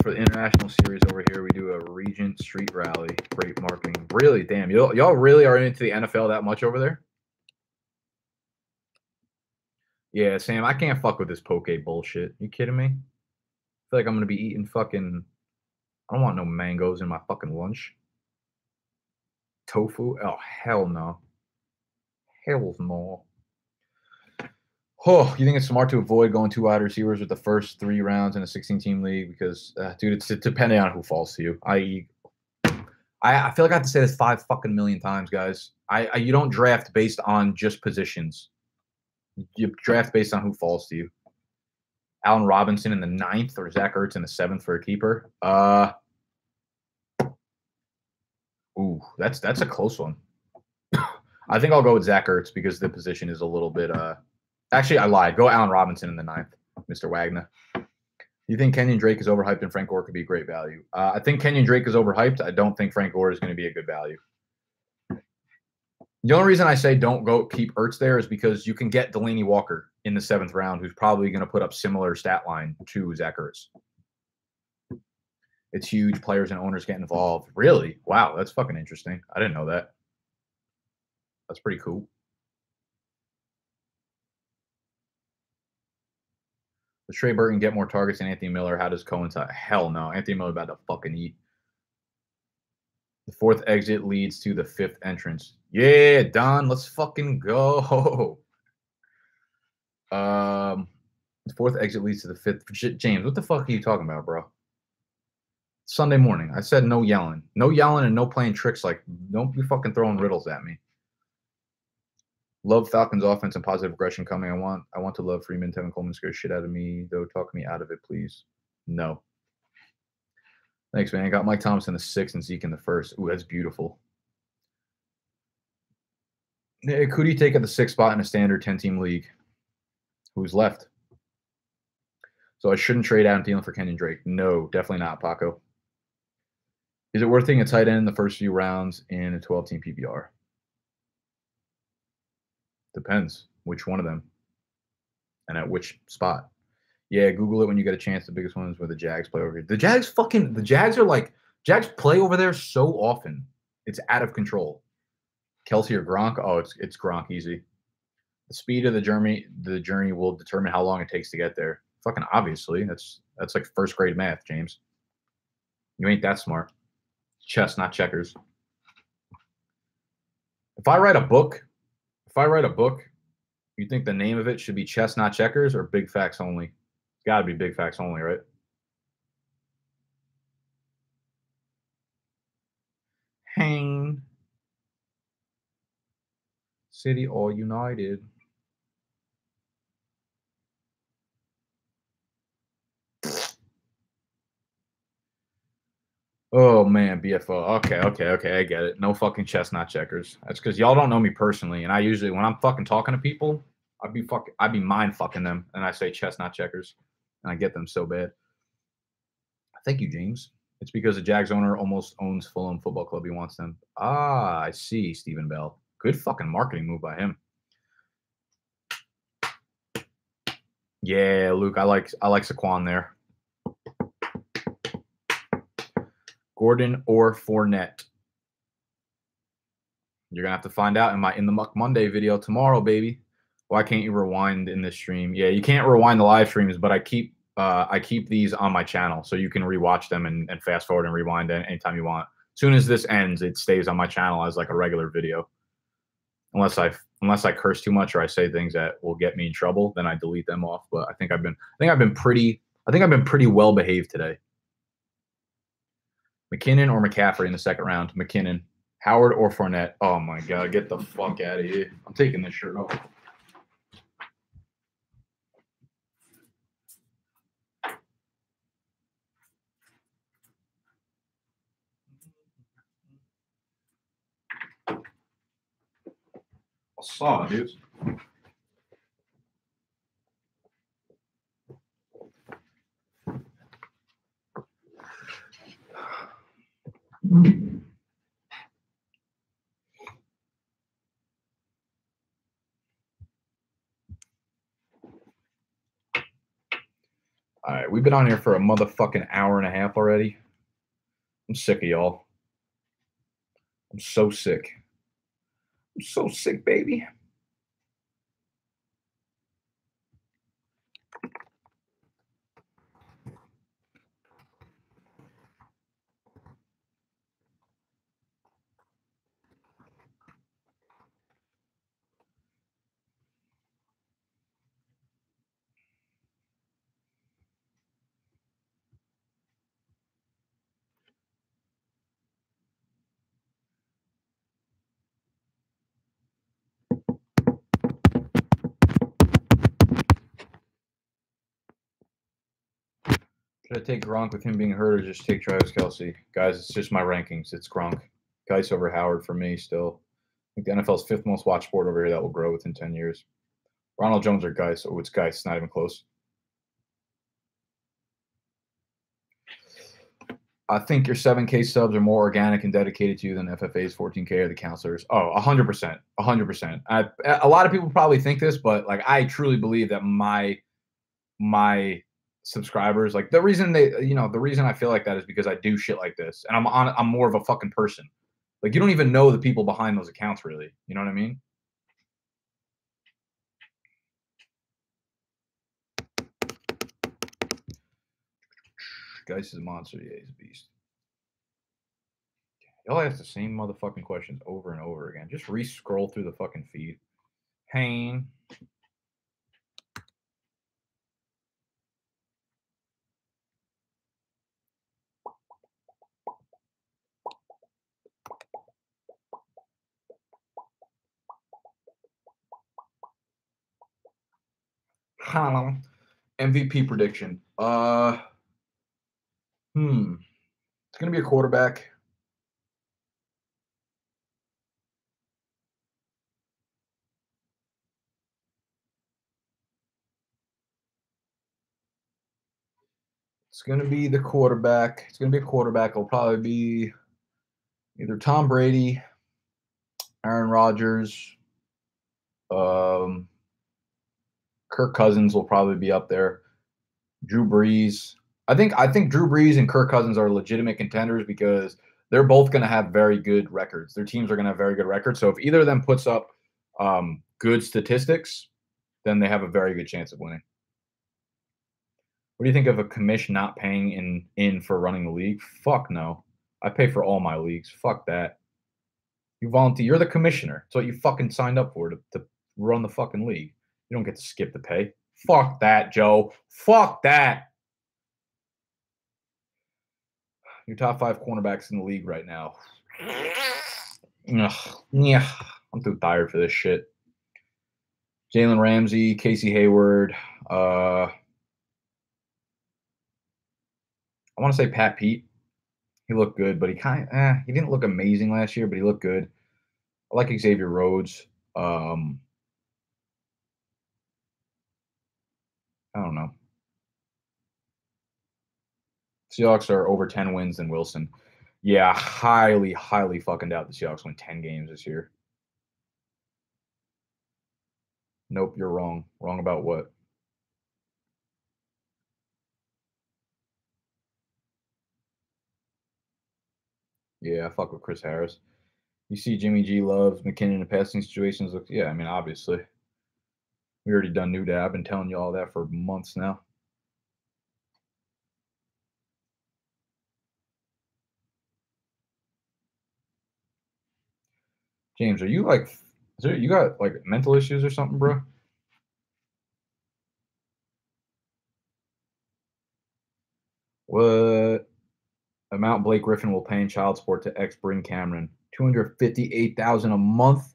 For the international series over here, we do a Regent Street rally. Great marketing. Really? Damn. Y'all really are into the NFL that much over there? Yeah, Sam, I can't fuck with this poke bullshit. You kidding me? I feel like I'm going to be eating fucking... I don't want no mangoes in my fucking lunch. Tofu? Oh, hell no. Hell no. Oh, you think it's smart to avoid going 2 wide receivers with the first 3 rounds in a 16-team league? Because, dude, it's depending on who falls to you. I feel like I have to say this 5 fucking million times, guys. You don't draft based on just positions. You draft based on who falls to you. Allen Robinson in the 9th or Zach Ertz in the 7th for a keeper. Ooh, that's a close one. I think I'll go with Zach Ertz because the position is a little bit. Actually, I lied. Go Allen Robinson in the 9th, Mr. Wagner. You think Kenyon Drake is overhyped and Frank Gore could be a great value? I think Kenyon Drake is overhyped. I don't think Frank Gore is going to be a good value. The only reason I say don't go keep Ertz there is because you can get Delaney Walker in the 7th round, who's probably going to put up similar stat line to Zach Ertz. It's huge. Players and owners get involved. Really? Wow, that's fucking interesting. I didn't know that. That's pretty cool. Does Trey Burton get more targets than Anthony Miller? How does coincide? Hell no. Anthony Miller about to fucking eat. The 4th exit leads to the 5th entrance. Yeah, Don, let's fucking go. The 4th exit leads to the 5th. James, what the fuck are you talking about, bro? Sunday morning. I said no yelling. No yelling and no playing tricks. Like, don't be fucking throwing riddles at me. Love Falcons offense and positive aggression coming. I want to love Freeman. Tevin Coleman scares shit out of me, though. Talk me out of it, please. No. Thanks, man. Got Mike Thomas in the 6th and Zeke in the 1st. Ooh, that's beautiful. Nick, who do you take at the 6th spot in a standard 10-team league? Who's left? So I shouldn't trade Adam Thielen for Kenyon Drake. No, definitely not, Paco. Is it worth taking a tight end in the first few rounds in a 12-team PPR? Depends which one of them and at which spot. Yeah, Google it when you get a chance. The biggest one is where the Jags play over here. The Jags play over there so often. It's out of control. Kelsey or Gronk? Oh, it's Gronk easy. The speed of the journey will determine how long it takes to get there. Fucking obviously. That's like first grade math, James. You ain't that smart. Chess, not checkers. If I write a book, you think the name of it should be Chess, Not Checkers or Big Facts Only? It's got to be Big Facts Only, right? Hang. City All United. Oh, man, BFO. Okay, I get it. No fucking Chess, Not Checkers. That's because y'all don't know me personally, and I usually, when I'm fucking talking to people, I'd be mind fucking them, and I say Chess, Not Checkers, and I get them so bad. Thank you, James. It's because the Jags owner almost owns Fulham Football Club. He wants them. Ah, I see, Stephen Bell. Good fucking marketing move by him. Yeah, Luke, I like Saquon there. Gordon or Fournette? You're gonna have to find out in my In the Muck Monday video tomorrow, baby. Why can't you rewind in this stream? Yeah, you can't rewind the live streams, but I keep these on my channel, so you can rewatch them and fast forward and rewind anytime you want. As soon as this ends, it stays on my channel as like a regular video. Unless I curse too much or I say things that will get me in trouble, then I delete them off. But I think I've been pretty well behaved today. McKinnon or McCaffrey in the 2nd round? McKinnon. Howard or Fournette? Oh my God, get the fuck out of here. I'm taking this shirt off. I saw it, dude. All right, we've been on here for a motherfucking hour and a half already. I'm sick of y'all. I'm so sick. I'm so sick, baby. Should I take Gronk with him being hurt or just take Travis Kelce? Guys, it's just my rankings. It's Gronk. Geis over Howard for me still. I think the NFL's 5th most watched sport over here that will grow within 10 years. Ronald Jones or Geis? Oh, it's Geis. It's not even close. I think your 7K subs are more organic and dedicated to you than FFA's 14K or the counselors. Oh, 100%. 100%. A lot of people probably think this, but like I truly believe that my subscribers, like the reason I feel like that is because I do shit like this and I'm more of a fucking person. Like you don't even know the people behind those accounts really. You know what I mean? Geis is a monster. Yeah, he's a beast. Y'all ask the same motherfucking questions over and over again. Just re-scroll through the fucking feed. Pain. MVP prediction. It's going to be a quarterback. It's going to be the quarterback. It's going to be a quarterback. It'll probably be either Tom Brady, Aaron Rodgers, Kirk Cousins will probably be up there. Drew Brees. I think Drew Brees and Kirk Cousins are legitimate contenders because they're both going to have very good records. Their teams are going to have very good records. So if either of them puts up good statistics, then they have a very good chance of winning. What do you think of a commission not paying in for running the league? Fuck no. I pay for all my leagues. Fuck that. You volunteer. You're the commissioner. It's what you fucking signed up for to run the fucking league. You don't get to skip the pay. Fuck that, Joe. Fuck that. Your top 5 cornerbacks in the league right now. Ugh, yeah, I'm too tired for this shit. Jalen Ramsey, Casey Hayward. I want to say Pat Pete. He looked good, but he didn't look amazing last year, but he looked good. I like Xavier Rhodes. I don't know. Seahawks are over 10 wins than Wilson. Yeah, highly, highly fucking doubt the Seahawks win 10 games this year. Nope, you're wrong. Wrong about what? Yeah, I fuck with Chris Harris. You see Jimmy G loves McKinnon in passing situations. Yeah, I mean, obviously. We already done knew that. I've been telling you all that for months now. James, are you like, you got like mental issues or something, bro? What amount Blake Griffin will pay in child support to ex Bryn Cameron? $258,000 a month.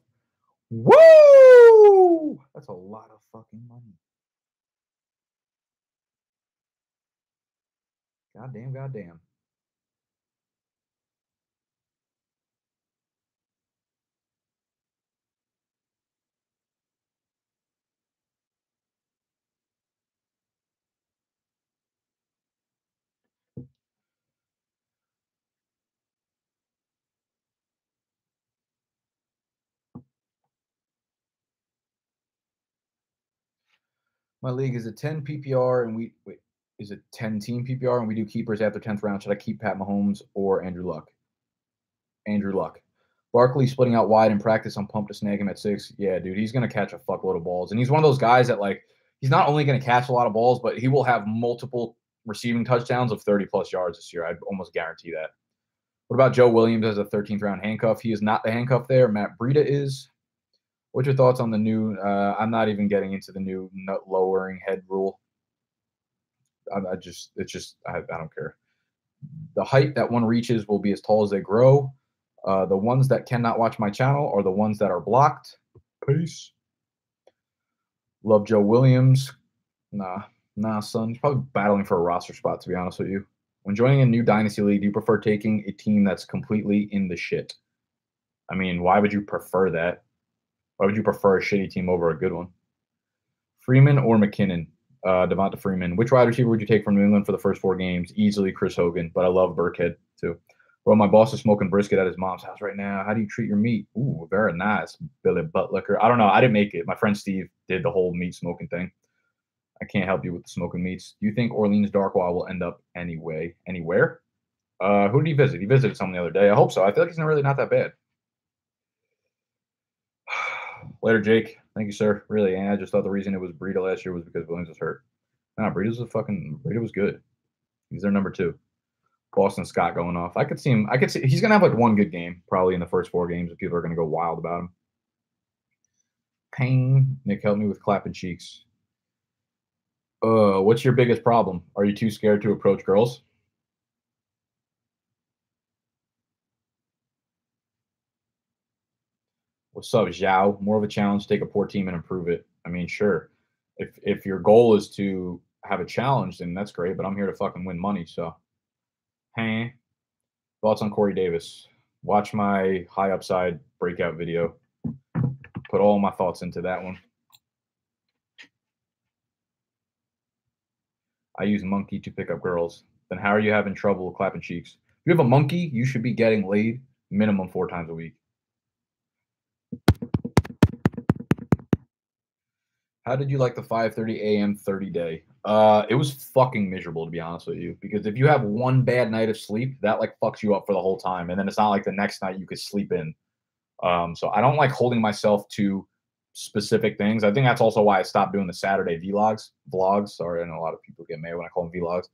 Woo! That's a lot of fucking money. Goddamn, goddamn. My league is a 10 PPR and is a 10 team PPR and we do keepers after 10th round. Should I keep Pat Mahomes or Andrew Luck? Andrew Luck. Barkley splitting out wide in practice. I'm pumped to snag him at 6. Yeah, dude, he's going to catch a fuckload of balls. And he's one of those guys that, like, he's not only going to catch a lot of balls, but he will have multiple receiving touchdowns of 30-plus yards this year. I'd almost guarantee that. What about Joe Williams as a 13th round handcuff? He is not the handcuff there. Matt Breida is. What's your thoughts on the new I'm not even getting into the new nut lowering head rule. I don't care. The height that one reaches will be as tall as they grow. The ones that cannot watch my channel are the ones that are blocked. Peace. Love Joe Williams. Nah, son. He's probably battling for a roster spot, to be honest with you. When joining a new dynasty league, do you prefer taking a team that's completely in the shit? I mean, why would you prefer that? Why would you prefer a shitty team over a good one? Freeman or McKinnon? Devonta Freeman. Which wide receiver would you take from New England for the first 4 games? Easily Chris Hogan, but I love Burkhead too. Bro, my boss is smoking brisket at his mom's house right now. How do you treat your meat? Ooh, very nice, Billy Buttlicker. I don't know. I didn't make it. My friend Steve did the whole meat smoking thing. I can't help you with the smoking meats. Do you think Orleans Darkwa will end up anywhere? Who did he visit? He visited someone the other day. I hope so. I feel like he's really not that bad. Later, Jake. Thank you, sir. Really, and I just thought the reason it was Breida last year was because Williams was hurt. Nah, Breida was good. He's their number 2. Boston Scott going off. I could see he's gonna have like one good game probably in the first 4 games, and people are gonna go wild about him. Pain. Nick, help me with clapping cheeks. What's your biggest problem? Are you too scared to approach girls? What's up, Zhao? More of a challenge, take a poor team and improve it. I mean, sure. If your goal is to have a challenge, then that's great, but I'm here to fucking win money, so. Hey. Thoughts on Corey Davis? Watch my high upside breakout video. Put all my thoughts into that one. I use monkey to pick up girls. Then how are you having trouble clapping cheeks? If you have a monkey, you should be getting laid minimum 4 times a week. How did you like the 5:30 a.m. 30 day? It was fucking miserable, to be honest with you, because if you have one bad night of sleep, that like fucks you up for the whole time, and then it's not like the next night you could sleep in. So I don't like holding myself to specific things. I think that's also why I stopped doing the Saturday vlogs. Sorry, I know a lot of people get mad when I call them vlogs.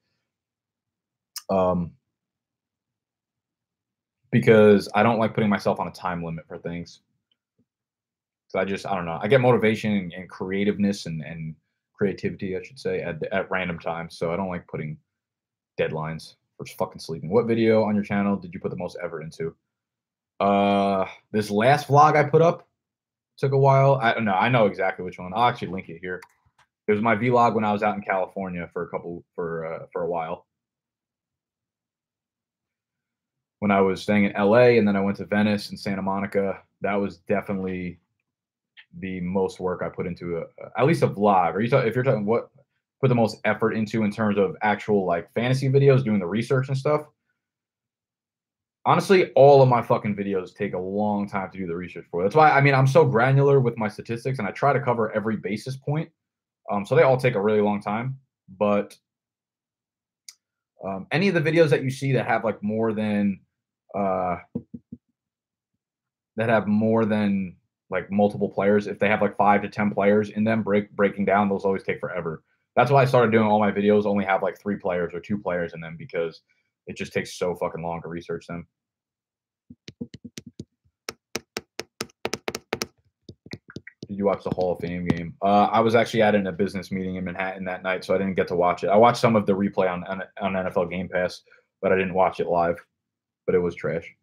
Because I don't like putting myself on a time limit for things. So I don't know. I get motivation and creativeness and creativity, I should say, at random times. So I don't like putting deadlines for fucking sleeping. What video on your channel did you put the most effort into? This last vlog I put up took a while. I know exactly which one. I'll actually link it here. It was my vlog when I was out in California for a while. When I was staying in LA and then I went to Venice and Santa Monica, that was definitely the most work I put into at least a vlog. If you're talking what put the most effort into in terms of actual like fantasy videos, doing the research and stuff. Honestly, all of my fucking videos take a long time to do the research for. That's why, I mean, I'm so granular with my statistics and I try to cover every basis point. So they all take a really long time. But any of the videos that you see that have like more than like multiple players, if they have like 5 to 10 players in them breaking down, those always take forever. That's why I started doing all my videos only have like 3 players or 2 players in them, because it just takes so fucking long to research them. Did you watch the Hall of Fame game? I was actually at a business meeting in Manhattan that night, so I didn't get to watch it. I watched some of the replay on NFL Game Pass, but I didn't watch it live. But it was trash.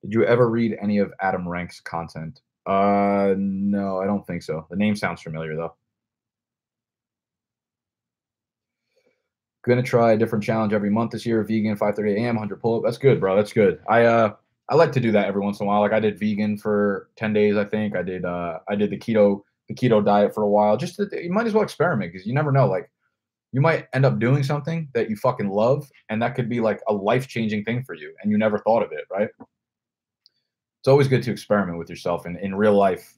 Did you ever read any of Adam Rank's content? No, I don't think so. The name sounds familiar though. Gonna try a different challenge every month this year. Vegan, 5:30 a.m., 100 pull-up. That's good, bro. That's good. I like to do that every once in a while. Like I did vegan for 10 days, I think. I did the keto diet for a while. You might as well experiment, because you never know. Like you might end up doing something that you fucking love, and that could be like a life-changing thing for you, and you never thought of it, right? It's always good to experiment with yourself in real life.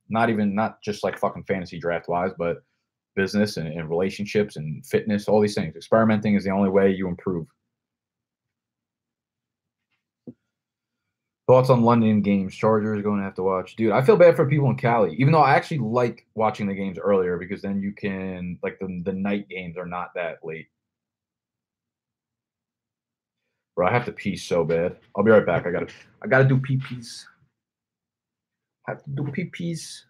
Not just like fucking fantasy draft wise, but business and relationships and fitness, all these things. Experimenting is the only way you improve. Thoughts on London games? Chargers going to have to watch. Dude, I feel bad for people in Cali, even though I actually like watching the games earlier, because then you can, like, the night games are not that late. Bro, I have to pee so bad. I'll be right back. I gotta do pee-pees. I have to do pee-pees.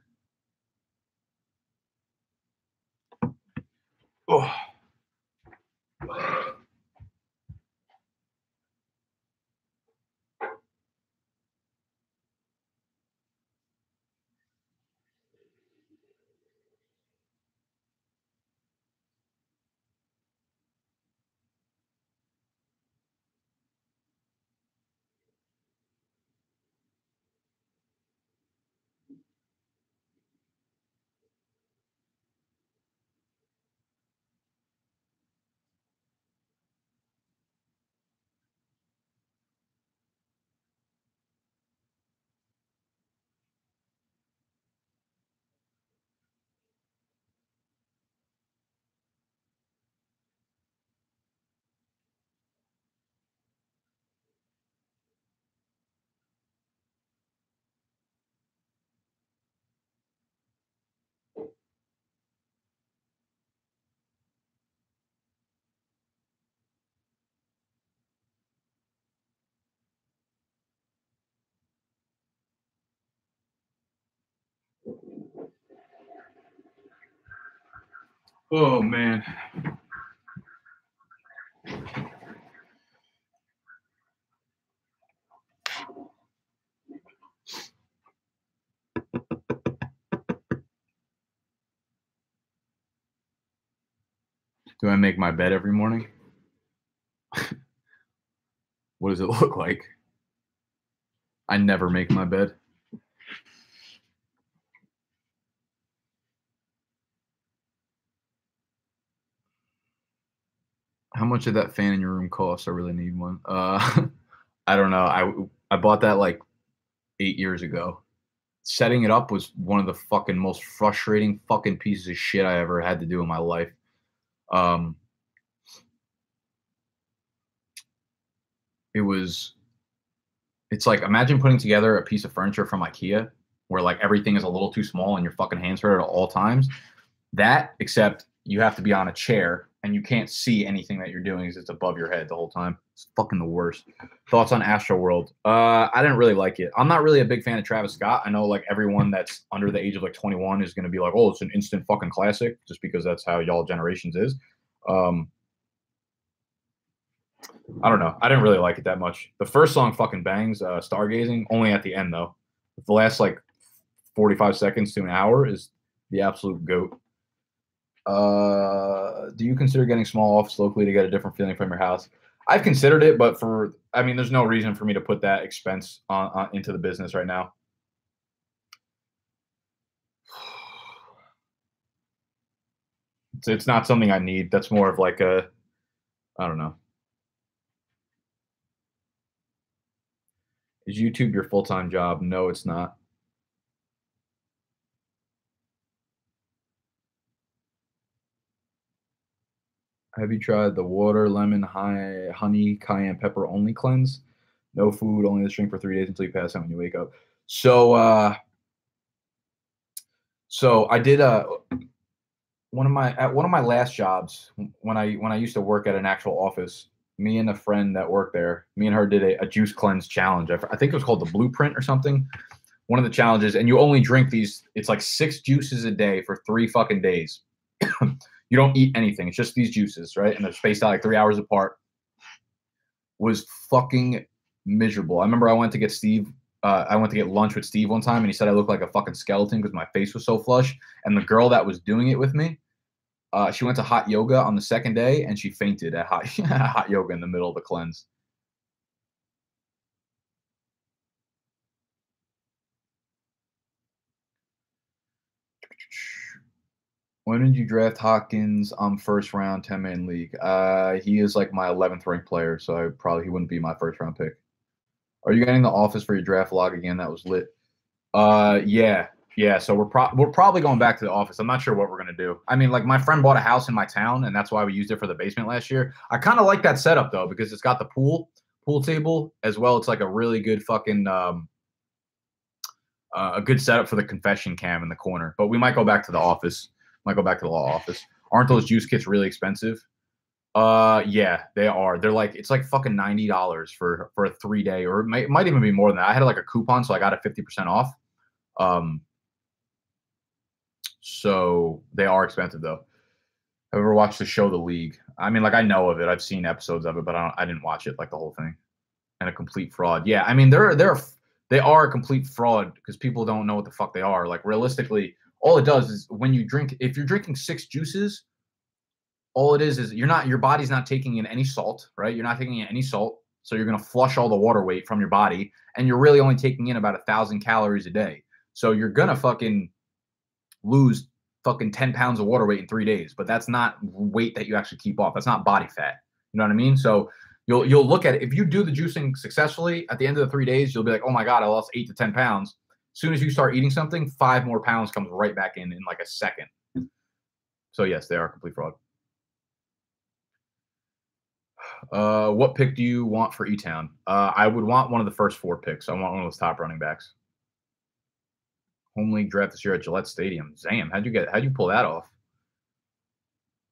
Oh. Oh, man. Do I make my bed every morning? What does it look like? I never make my bed. How much did that fan in your room cost? I really need one. I don't know. I bought that like 8 years ago. Setting it up was one of the fucking most frustrating fucking pieces of shit I ever had to do in my life. Um, it's like, imagine putting together a piece of furniture from IKEA where like everything is a little too small and your fucking hands hurt at all times. That, except you have to be on a chair and you can't see anything that you're doing because it's above your head the whole time. It's fucking the worst. Thoughts on Astroworld? I didn't really like it. I'm not really a big fan of Travis Scott. I know like everyone that's under the age of like 21 is going to be like, oh, it's an instant fucking classic just because that's how y'all generations is. I don't know. I didn't really like it that much. The first song fucking bangs, Stargazing, only at the end though. The last like 45 seconds to an hour is the absolute goat. Do you consider getting small office locally to get a different feeling from your house? I've considered it, but I mean, there's no reason for me to put that expense on into the business right now. It's not something I need. That's more of like a, I don't know. Is YouTube your full-time job? No, it's not. Have you tried the water, lemon, honey, cayenne pepper only cleanse? No food, only the drink for 3 days until you pass out when you wake up. So I did one of my last jobs when I used to work at an actual office. Me and a friend that worked there, me and her did a juice cleanse challenge. I think it was called the Blueprint or something. One of the challenges, and you only drink these. It's like 6 juices a day for 3 fucking days. You don't eat anything. It's just these juices, right? And they're spaced out like 3 hours apart. Was fucking miserable. I remember I went to get Steve. I went to get lunch with Steve one time, and he said I looked like a fucking skeleton because my face was so flush. And the girl that was doing it with me, she went to hot yoga on the second day, and she fainted at hot yoga in the middle of the cleanse. When did you draft Hopkins on first round 10-man league? He is like my 11th ranked player, so he wouldn't be my first round pick. Are you getting the office for your draft log again? That was lit. Yeah. So we're probably going back to the office. I'm not sure what we're gonna do. I mean, like my friend bought a house in my town, and that's why we used it for the basement last year. I kind of like that setup though because it's got the pool table as well. It's like a really good fucking a good setup for the confession cam in the corner. But we might go back to the office. Might go back to the law office. Aren't those juice kits really expensive? Yeah, they are. They're like it's like fucking $90 for a 3-day, or it might even be more than that. I had like a coupon, so I got it 50% off. So they are expensive though. Have you ever watched the show The League? I mean, like I know of it. I've seen episodes of it, but I didn't watch it like the whole thing. And a complete fraud. Yeah, I mean they are a complete fraud because people don't know what the fuck they are. Like realistically, all it does is when you drink, if you're drinking 6 juices, all it is your body's not taking in any salt, right? You're not taking in any salt, so you're gonna flush all the water weight from your body, and you're really only taking in about 1,000 calories a day. So you're gonna fucking lose fucking 10 pounds of water weight in 3 days, but that's not weight that you actually keep off. That's not body fat. You know what I mean? So you'll look at it. If you do the juicing successfully at the end of the 3 days, you'll be like, oh my God, I lost 8 to 10 pounds. As soon as you start eating something, 5 more pounds comes right back in like a second. So yes, they are complete fraud. What pick do you want for E-Town? I would want one of the first 4 picks. I want one of those top running backs. Home league draft this year at Gillette Stadium. Zam, how'd you pull that off?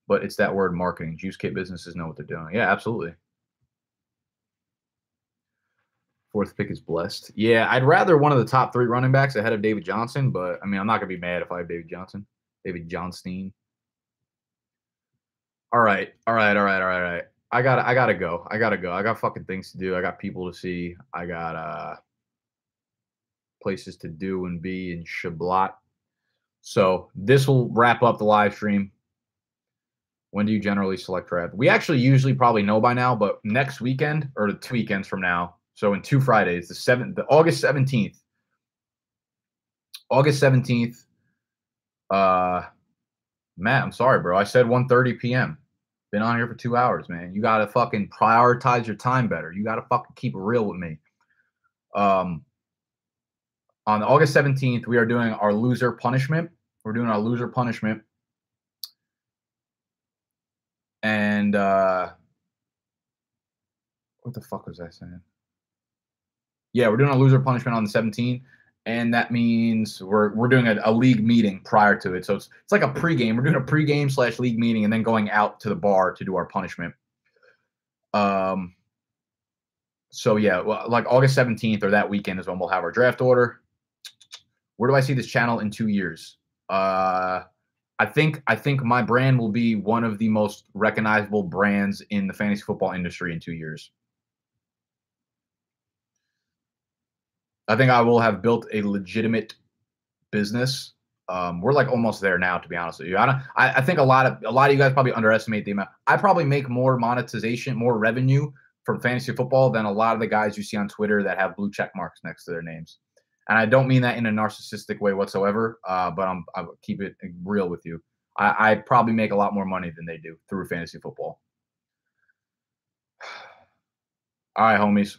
But it's that word marketing. Juice kit businesses know what they're doing. Yeah, absolutely. 4th pick is blessed. Yeah, I'd rather one of the top 3 running backs ahead of David Johnson, but I mean, I'm not gonna be mad if I have David Johnson. David Johnstein. All right. I gotta go. I got fucking things to do. I got people to see. I got places to do and be in Shablot. So this will wrap up the live stream. When do you generally select draft? We actually usually probably know by now, but next weekend or 2 weekends from now, so in 2 Fridays, the August 17th. August 17th. Matt, I'm sorry, bro. I said 1:30 p.m. Been on here for 2 hours, man. You gotta fucking prioritize your time better. You gotta fucking keep it real with me. On August 17th, we are doing our loser punishment. We're doing our loser punishment. And what the fuck was I saying? Yeah, we're doing a loser punishment on the 17th, and that means we're doing a league meeting prior to it. So it's like a pregame. We're doing a pregame / league meeting, and then going out to the bar to do our punishment. So yeah, well, like August 17th or that weekend is when we'll have our draft order. Where do I see this channel in 2 years? I think my brand will be one of the most recognizable brands in the fantasy football industry in 2 years. I think I will have built a legitimate business. We're like almost there now, to be honest with you. I think a lot of you guys probably underestimate the amount. I probably make more monetization, more revenue from fantasy football than a lot of the guys you see on Twitter that have blue check marks next to their names. And I don't mean that in a narcissistic way whatsoever, but I'll keep it real with you. I probably make a lot more money than they do through fantasy football. All right, homies.